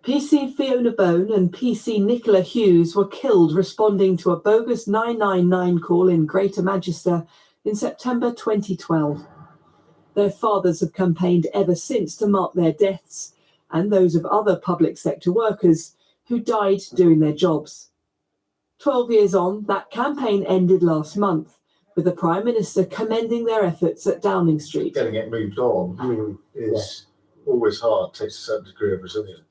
PC Fiona Bone and PC Nicola Hughes were killed responding to a bogus 999 call in Greater Manchester in September 2012. Their fathers have campaigned ever since to mark their deaths and those of other public sector workers who died doing their jobs. 12 years on, that campaign ended last month, with the Prime Minister commending their efforts at Downing Street. Getting it moved on is always hard, takes a certain degree of resilience.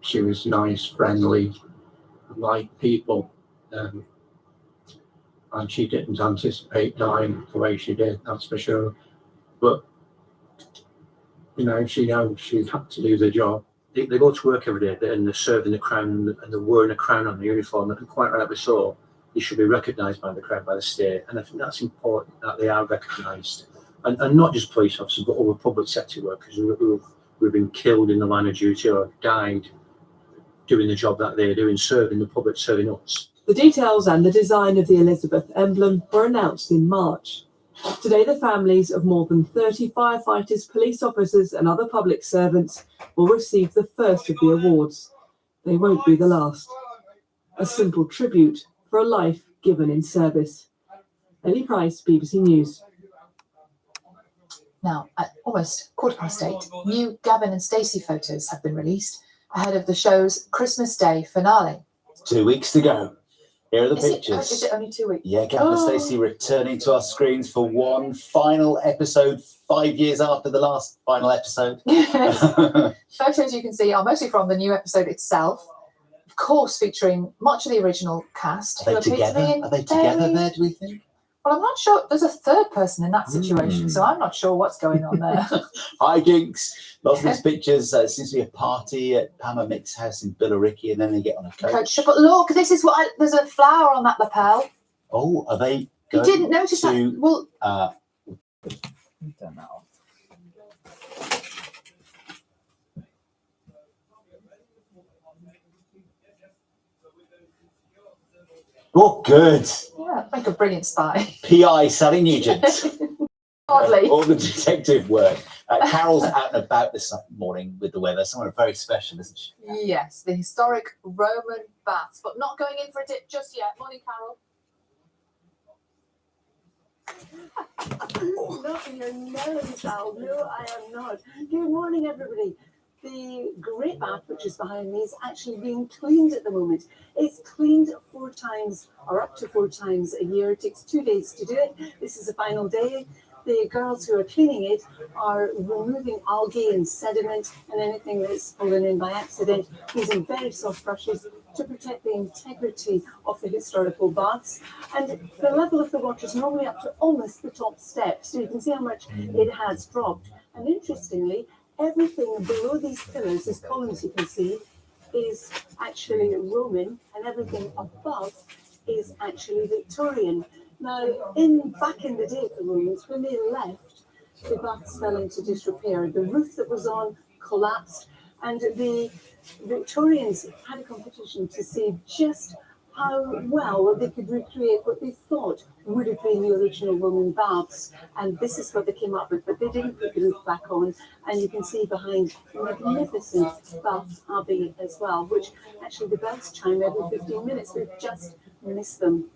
She was nice, friendly, liked people, and she didn't anticipate dying the way she did, that's for sure. But, you know, she knows she had to do the job. They go to work every day and they're serving the crown and they're wearing a crown on the uniform, and quite rightly so, they should be recognised by the crown, by the state. And I think that's important that they are recognised. And not just police officers, but other public sector workers who've been killed in the line of duty or died doing the job that they're doing, serving the public, serving us. The details and the design of the Elizabeth emblem were announced in March. Today, the families of more than 30 firefighters, police officers and other public servants will receive the first of the awards. They won't be the last. A simple tribute for a life given in service. Ellie Price, BBC News. Now, at almost 8:15, new Gavin and Stacey photos have been released ahead of the show's Christmas Day finale. 2 weeks to go. Here are the Is pictures. it only 2 weeks? Yeah, Gavin and Stacey returning to our screens for one final episode 5 years after the last final episode. Yes. Photos you can see are mostly from the new episode itself. course featuring much of the original cast. Are who they appear to be together? in Are they together very- there, do we think? Well, I'm not sure. There's a third person in that situation, so I'm not sure what's going on there. Hijinks. Lots of these pictures. Seems to be a party at Pama Mick's house in Billericay, and then they get on a coach. Coach, but look, this is what there's a flower on that lapel. Oh, are they You going didn't notice to, that? Well, turn that off. Oh, good. yeah, make a brilliant spy. PI Sally Nugent. Hardly. All the detective work. Carol's out and about this morning with the weather. Somewhere very special, isn't she? Yes, the historic Roman baths, but not going in for a dip just yet. Morning, Carol. Not in your nose, Al. No, I am not. Good morning, everybody. The Great Bath, which is behind me, is actually being cleaned at the moment. It's cleaned 4 times, or up to 4 times a year. It takes 2 days to do it. This is the final day. The girls who are cleaning it are removing algae and sediment and anything that's fallen in by accident, using very soft brushes to protect the integrity of the historical baths. And the level of the water is normally up to almost the top step, so you can see how much it has dropped. And interestingly, everything below these pillars, these columns you can see, is actually Roman, and everything above is actually Victorian. Now, back in the day of the Romans, when they left, the baths fell into disrepair. The roof that was on collapsed, and the Victorians had a competition to see just how well they could recreate what they thought would have been the original Roman baths. And this is what they came up with, but they didn't put the roof back on. And you can see behind the magnificent Bath Abbey as well, which actually the bells chime every 15 minutes. We've just missed them.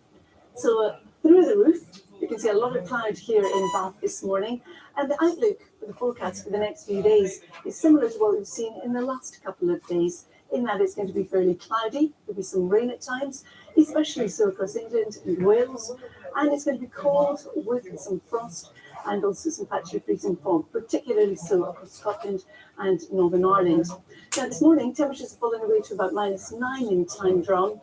So through the roof, you can see a lot of cloud here in Bath this morning. And the outlook for the forecast for the next few days is similar to what we've seen in the last couple of days, in that it's going to be fairly cloudy. There'll be some rain at times, especially so across England and Wales. And it's going to be cold with some frost and also some patchy freezing fog, particularly so across Scotland and Northern Ireland. Now this morning, temperatures have fallen away to about -9 in Tyne-Drum.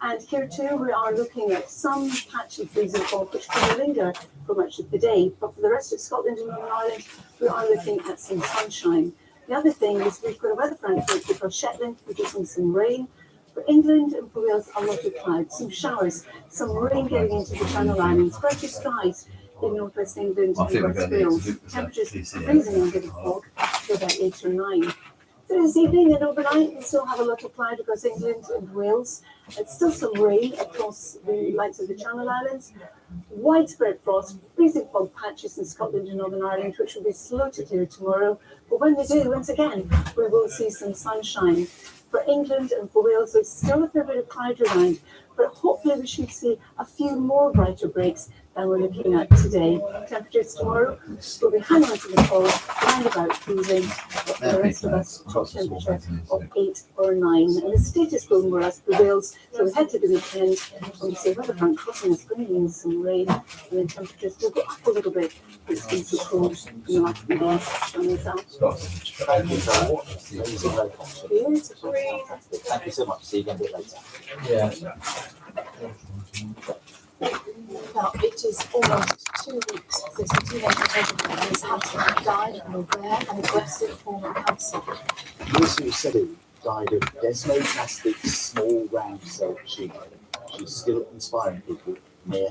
And here too, we are looking at some patchy freezing fog, which can linger for much of the day. But for the rest of Scotland and Northern Ireland, we are looking at some sunshine. The other thing is we've got a weather front across Shetland, producing some rain. For England and for Wales, a lot of clouds, some showers, some rain getting into the Channel Islands, brighter skies in northwest England and West Wales. Temperatures freezing under the fog to about 8 or 9. So this evening and overnight, we still have a lot of cloud across England and Wales. It's still some rain across the likes of the Channel Islands. Widespread frost, freezing fog patches in Scotland and Northern Ireland, which will be slow to clear tomorrow. But when they do, once again, we will see some sunshine. For England and for Wales, there's still a fair bit of cloud around, but hopefully we should see a few more brighter breaks than we're looking at today. Temperatures tomorrow will be hanging on to the cold, round about freezing, but for the rest of us, top temperature of 8 or 9. And the status quo more or less prevails, so we head to the weekend, when we see weather front crossing is bringing in some rain, and then temperatures will go up a little bit. It's been so cold in the last few days. Thank you so much. See you again a bit later. Yeah. Now, it is almost 2 weeks since the teenager Ms. Hampson died of a rare and aggressive form of cancer. Lucy Sedu died of desmoplastic small round cell tumour. She's still inspiring people near